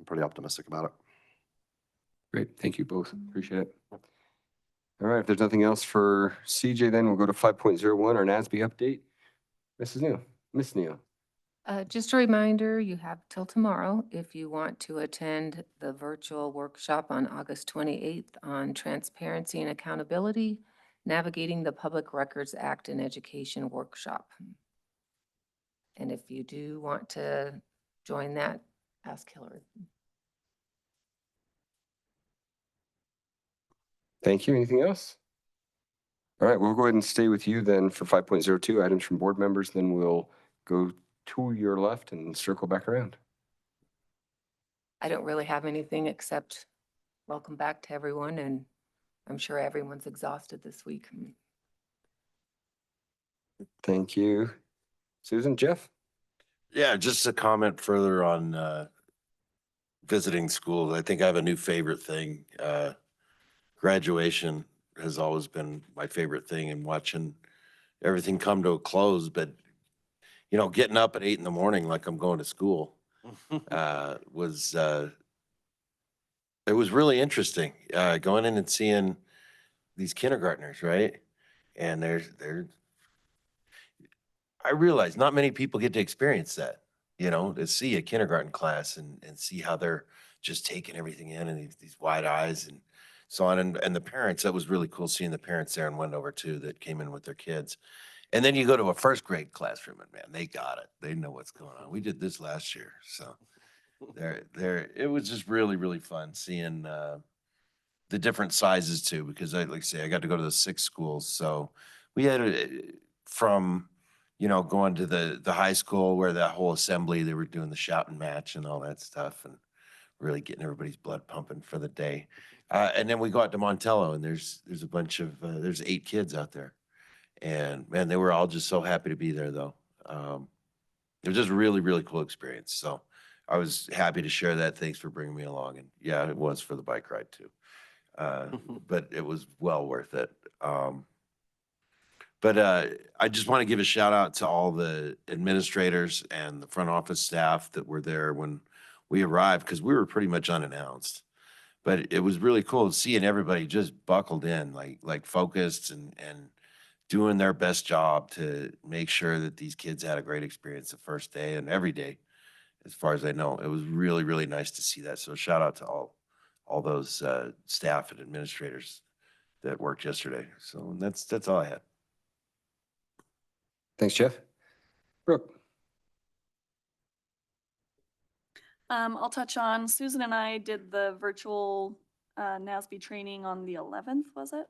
E: pretty optimistic about it.
A: Great. Thank you both. Appreciate it. All right. If there's nothing else for CJ, then we'll go to 5.01, our NASB update. Miss Neal.
C: Just a reminder, you have till tomorrow if you want to attend the virtual workshop on August 28th on transparency and accountability, navigating the Public Records Act in Education workshop. And if you do want to join that, ask Hillary.
A: Thank you. Anything else? All right, we'll go ahead and stay with you then for 5.02, items from board members. Then we'll go to your left and circle back around.
C: I don't really have anything except welcome back to everyone, and I'm sure everyone's exhausted this week.
A: Thank you. Susan, Jeff?
I: Yeah, just a comment further on visiting schools. I think I have a new favorite thing. Graduation has always been my favorite thing, and watching everything come to a close. But, getting up at 8 in the morning like I'm going to school was, it was really interesting, going in and seeing these kindergartners, right? And I realize not many people get to experience that, to see a kindergarten class and see how they're just taking everything in and these wide eyes and so on. And the parents, that was really cool seeing the parents there in Wendover too, that came in with their kids. And then you go to a first grade classroom and man, they got it. They know what's going on. We did this last year. So it was just really, really fun seeing, the different sizes too, because like I say, I got to go to the 6 schools. So we had from, going to the high school where that whole assembly, they were doing the shouting match and all that stuff and really getting everybody's blood pumping for the day. And then we go out to Montello and there's a bunch of, there's 8 kids out there. And man, they were all just so happy to be there though. It was just a really, really cool experience. So I was happy to share that. Thanks for bringing me along. And yeah, it was for the bike ride too. But it was well worth it. But I just want to give a shout out to all the administrators and the front office staff that were there when we arrived, because we were pretty much unannounced. But it was really cool seeing everybody just buckled in, like focused and doing their best job to make sure that these kids had a great experience the first day and every day, as far as I know. It was really, really nice to see that. So shout out to all those staff and administrators that worked yesterday. So that's all I had.
A: Thanks, Jeff. Brooke.
K: I'll touch on, Susan and I did the virtual NASB training on the 11th, was it?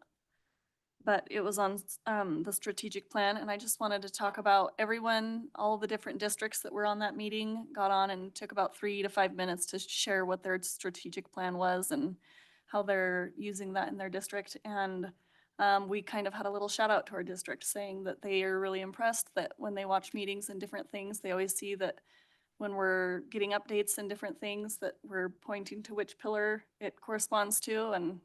K: But it was on the strategic plan, and I just wanted to talk about everyone, all the different districts that were on that meeting got on and took about 3 to 5 minutes to share what their strategic plan was and how they're using that in their district. And we kind of had a little shout out to our district saying that they are really impressed that when they watch meetings and different things, they always see that when we're getting updates and different things that we're pointing to which pillar it corresponds to. And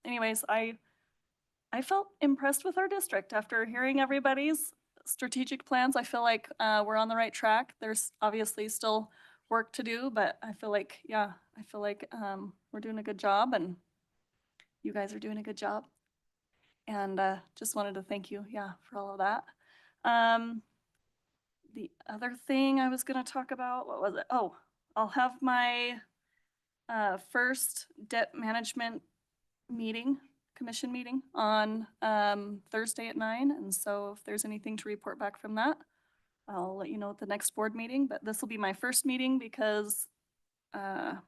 K: anyways, I felt impressed with our district after hearing everybody's strategic plans. I feel like we're on the right track. There's obviously still work to do, but I feel like, we're doing a good job and you guys are doing a good job. And just wanted to thank you, for all of that. The other thing I was gonna talk about, what was it? Oh, I'll have my first debt management commission meeting on Thursday at 9. And so if there's anything to report back from that, I'll let you know at the next board meeting. But this will be my first meeting because I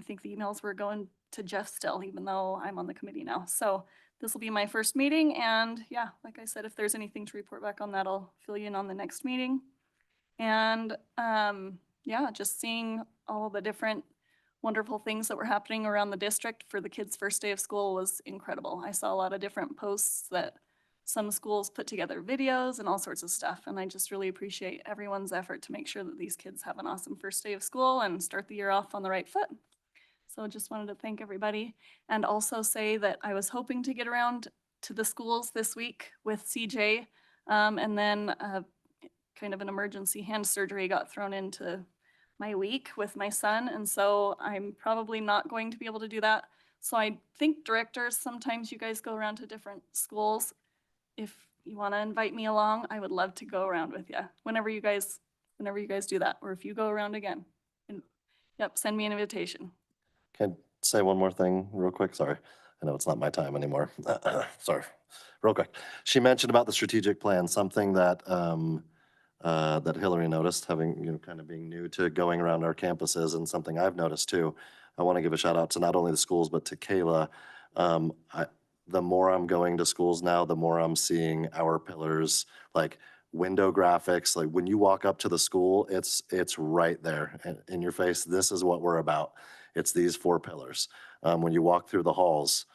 K: think the emails were going to Jeff still, even though I'm on the committee now. So this will be my first meeting. And yeah, like I said, if there's anything to report back on that, I'll fill you in on the next meeting. And just seeing all the different wonderful things that were happening around the district for the kids' first day of school was incredible. I saw a lot of different posts that some schools put together videos and all sorts of stuff. And I just really appreciate everyone's effort to make sure that these kids have an awesome first day of school and start the year off on the right foot. So just wanted to thank everybody and also say that I was hoping to get around to the schools this week with CJ. And then kind of an emergency hand surgery got thrown into my week with my son. And so I'm probably not going to be able to do that. So I think directors, sometimes you guys go around to different schools. If you want to invite me along, I would love to go around with you whenever you guys do that, or if you go around again. And send me an invitation.
E: Can I say one more thing real quick? Sorry. I know it's not my time anymore. Sorry. Real quick. She mentioned about the strategic plan, something that that Hillary noticed, having, kind of being new to going around our campuses, and something I've noticed too. I want to give a shout out to not only the schools, but to Kayla. The more I'm going to schools now, the more I'm seeing our pillars, like window graphics. Like when you walk up to the school, it's right there in your face. This is what we're about. It's these 4 pillars. When you walk through the halls,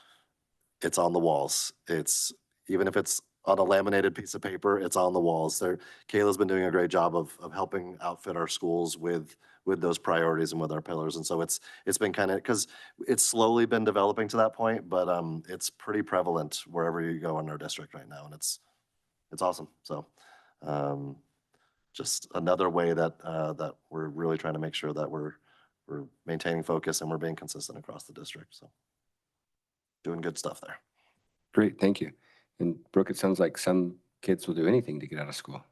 E: it's on the walls. It's, even if it's on a laminated piece of paper, it's on the walls. Kayla's been doing a great job of helping outfit our schools with those priorities and with our pillars. And so it's been kind of, because it's slowly been developing to that point, but it's pretty prevalent wherever you go in our district right now, and it's awesome. So just another way that, that we're really trying to make sure that we're maintaining focus and we're being consistent across the district. So doing good stuff there.
A: Great, thank you. And Brooke, it sounds like some kids will do anything to get out of school.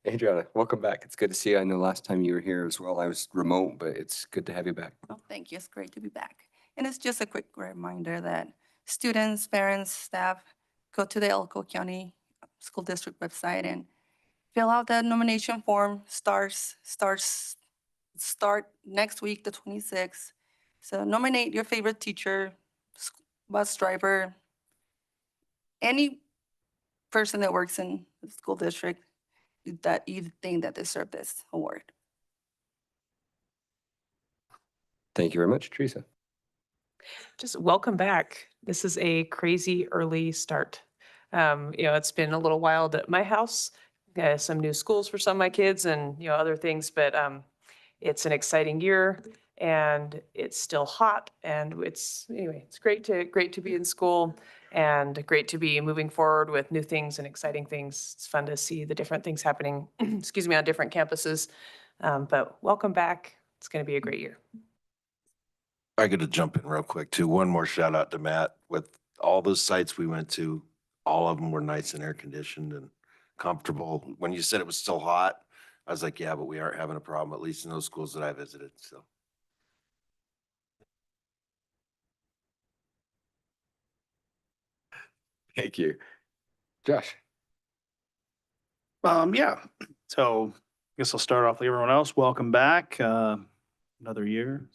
A: Adriana, welcome back. It's good to see you. I know last time you were here as well, I was remote, but it's good to have you back.
L: Oh, thank you. It's great to be back. And it's just a quick reminder that students, parents, staff, go to the Elko County School District website and fill out that nomination form. Start next week, the 26th. So nominate your favorite teacher, bus driver, any person that works in the school district that you think that deserve this award.
A: Thank you very much, Teresa.
G: Just welcome back. This is a crazy early start. It's been a little wild at my house. Some new schools for some of my kids and, other things, but it's an exciting year and it's still hot and it's great to be in school and great to be moving forward with new things and exciting things. It's fun to see the different things happening, on different campuses. But welcome back. It's going to be a great year.
I: I got to jump in real quick too. One more shout out to Matt. With all those sites we went to, all of them were nice and air conditioned and comfortable. When you said it was still hot, I was like, yeah, but we aren't having a problem, at least in those schools that I visited. So.
A: Thank you. Josh.
F: Yeah, so I guess I'll start off like everyone else. Welcome back. Another year.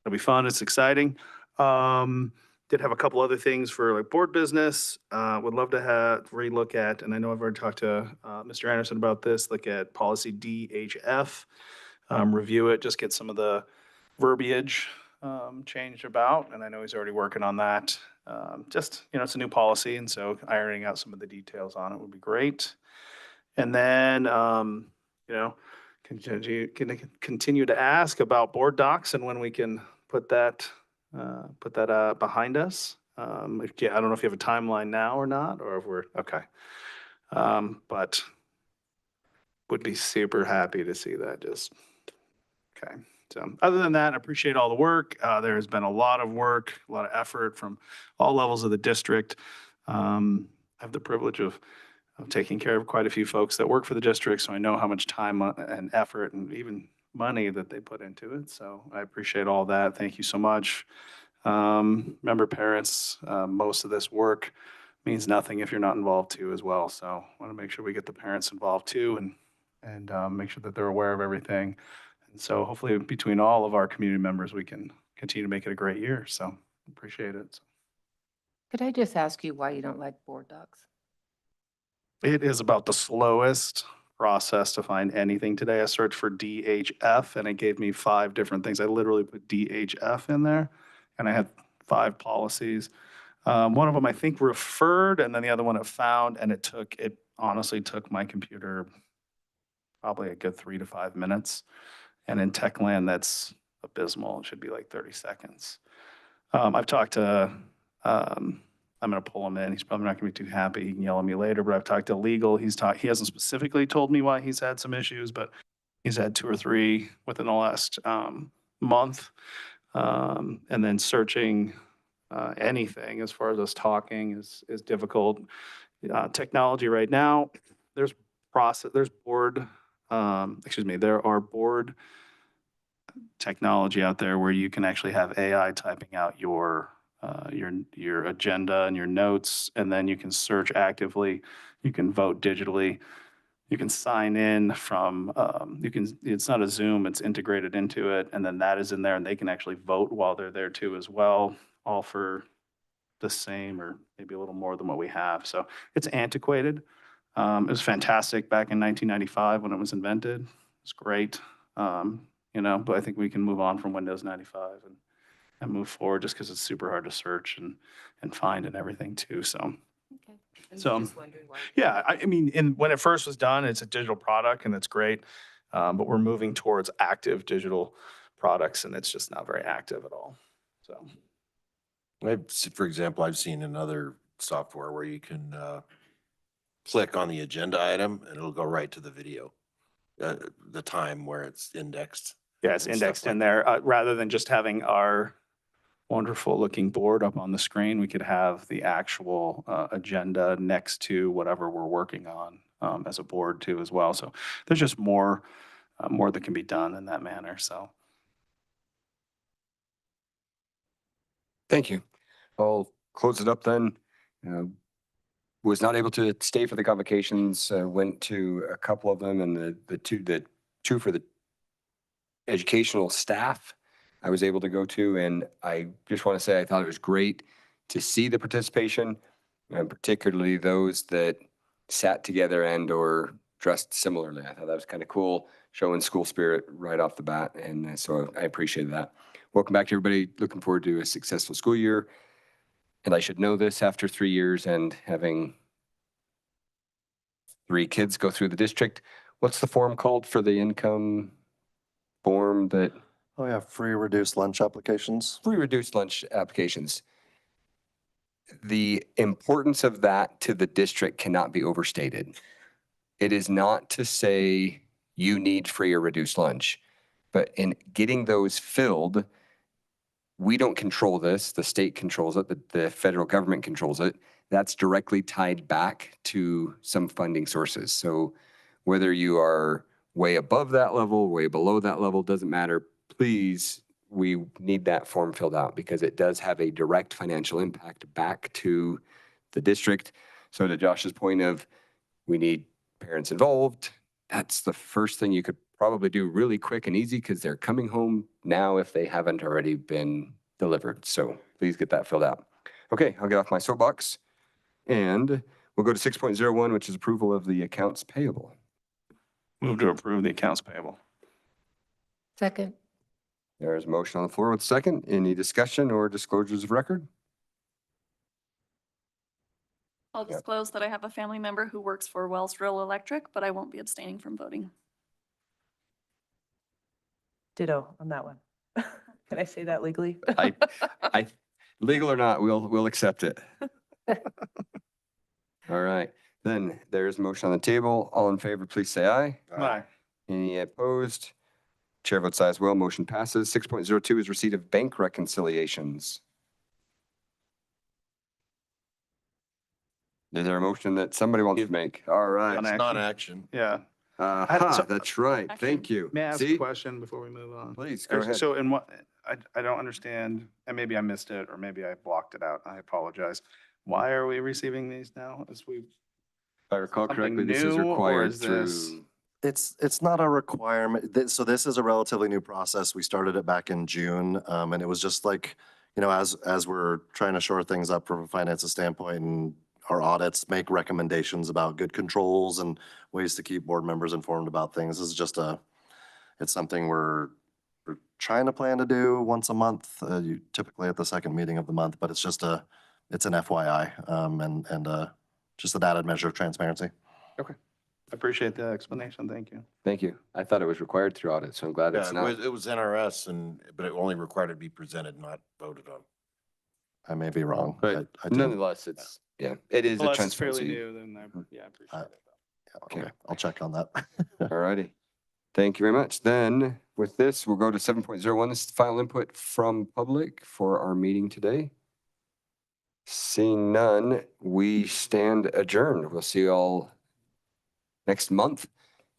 F: It'll be fun. It's exciting. Did have a couple other things for like board business. Would love to relook at, and I know I've already talked to Mr. Anderson about this, look at policy DHF, review it, just get some of the verbiage changed about, and I know he's already working on that. Just, it's a new policy, and so ironing out some of the details on it would be great. And then, continue to ask about board docs and when we can put that behind us. I don't know if you have a timeline now or not, or if we're okay. But would be super happy to see that just okay. So other than that, I appreciate all the work. There has been a lot of work, a lot of effort from all levels of the district. I have the privilege of taking care of quite a few folks that work for the district, so I know how much time and effort and even money that they put into it. So I appreciate all that. Thank you so much. Member parents, most of this work means nothing if you're not involved too as well. So I want to make sure we get the parents involved too and make sure that they're aware of everything. And so hopefully between all of our community members, we can continue to make it a great year. So appreciate it.
C: Could I just ask you why you don't like board docs?
F: It is about the slowest process to find anything today. I searched for DHF and it gave me 5 different things. I literally put DHF in there and I had 5 policies. One of them I think referred and then the other one it found, and it honestly took my computer probably a good 3 to 5 minutes. And in tech land, that's abysmal. It should be like 30 seconds. I've talked to, I'm going to pull him in. He's probably not going to be too happy. He can yell at me later, but I've talked to legal. He hasn't specifically told me why he's had some issues, but he's had 2 or 3 within the last month. And then searching anything as far as us talking is difficult. Technology right now, there are board technology out there where you can actually have AI typing out your agenda and your notes, and then you can search actively. You can vote digitally. You can sign in from, it's not a Zoom, it's integrated into it, and then that is in there, and they can actually vote while they're there too as well, all for the same or maybe a little more than what we have. So it's antiquated. It was fantastic back in 1995 when it was invented. It's great, but I think we can move on from Windows 95 and move forward just because it's super hard to search and find and everything too. So,
C: Okay.
F: So,
C: Just wondering why.
F: yeah, I mean, when it first was done, it's a digital product and it's great. But we're moving towards active digital products and it's just not very active at all. So,
I: For example, I've seen another software where you can click on the agenda item and it'll go right to the video. The time where it's indexed.
F: Yeah, it's
I: and stuff
F: indexed in
I: like
F: there. Rather than just having our wonderful looking board up on the screen, we could have the actual agenda next to whatever we're working on as a board too as well. So there's just more that can be done in that manner. So
A: Thank you. I'll close it up then. Was not able to stay for the convocations, went to a couple of them, and the two for the educational staff I was able to go to. And I just want to say I thought it was great to see the participation, and particularly those that sat together and or dressed similarly. I thought that was kind of cool, showing school spirit right off the bat. And so I appreciate that. Welcome back to everybody. Looking forward to a successful school year. And I should know this after 3 years and having 3 kids go through the district. What's the form called for the income form that?
E: Oh yeah, free reduced lunch applications.
A: Free reduced lunch applications. The importance of that to the district cannot be overstated. It is not to say you need free or reduced lunch, but in getting those filled, we don't control this. The state controls it. The federal government controls it. That's directly tied back to some funding sources. So whether you are way above that level, way below that level, doesn't matter. Please, we need that form filled out because it does have a direct financial impact back to the district. So to Josh's point of we need parents involved, that's the first thing you could probably do really quick and easy because they're coming home now if they haven't already been delivered. So please get that filled out. Okay, I'll get off my soapbox and we'll go to 6.01, which is approval of the accounts payable.
F: move to approve the accounts payable.
C: Second.
A: There's a motion on the floor with a second. Any discussion or disclosures of record?
K: I'll disclose that I have a family member who works for Wellsville Electric, but I won't be abstaining from voting.
G: Ditto on that one. Can I say that legally?
A: I legal or not, we'll accept it. All right, then there's a motion on the table. All in favor, please say aye.
F: Aye.
A: Any opposed? Chair votes aye as well. Motion passes. 6.02 is receipt of bank reconciliations. Is there a motion that somebody wants to make? All right.
F: On
I: It's
F: action.
I: non-action.
F: Yeah.
A: Aha, that's right. Thank you.
F: May I ask a
A: See?
F: question before we move on?
A: Please, go ahead.
F: So in what, I don't understand, and maybe I missed it, or maybe I blocked it out. I apologize. Why are we receiving these now? As we,
A: If I recall
F: something
A: correctly, this is
F: new, or
A: required
F: is this-
A: through.
E: It's not a requirement. So this is a relatively new process. We started it back in June. And it was just like, as we're trying to shore things up from a finances standpoint and our audits make recommendations about good controls and ways to keep board members informed about things. This is just it's something we're trying to plan to do once a month, typically at the second meeting of the month, but it's an FYI, and just an added measure of transparency.
F: okay. I appreciate the explanation. Thank you.
A: Thank you. I thought it was required through audit, so I'm glad
I: Yeah,
A: it's not.
I: it was NRS but it only required to be presented, not voted on.
E: I may be wrong.
A: But
E: I didn't-
A: nonetheless, it's, yeah, it is a
F: Unless it's fairly
A: transparency.
F: new, then I appreciate it.
E: Yeah, okay, I'll check on that.
A: All righty. Thank you very much. Then with this, we'll go to 7.01. This is the final input from public for our meeting today. Seeing none, we stand adjourned. We'll see you all next month.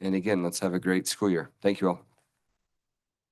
A: And again, let's have a great school year. Thank you all.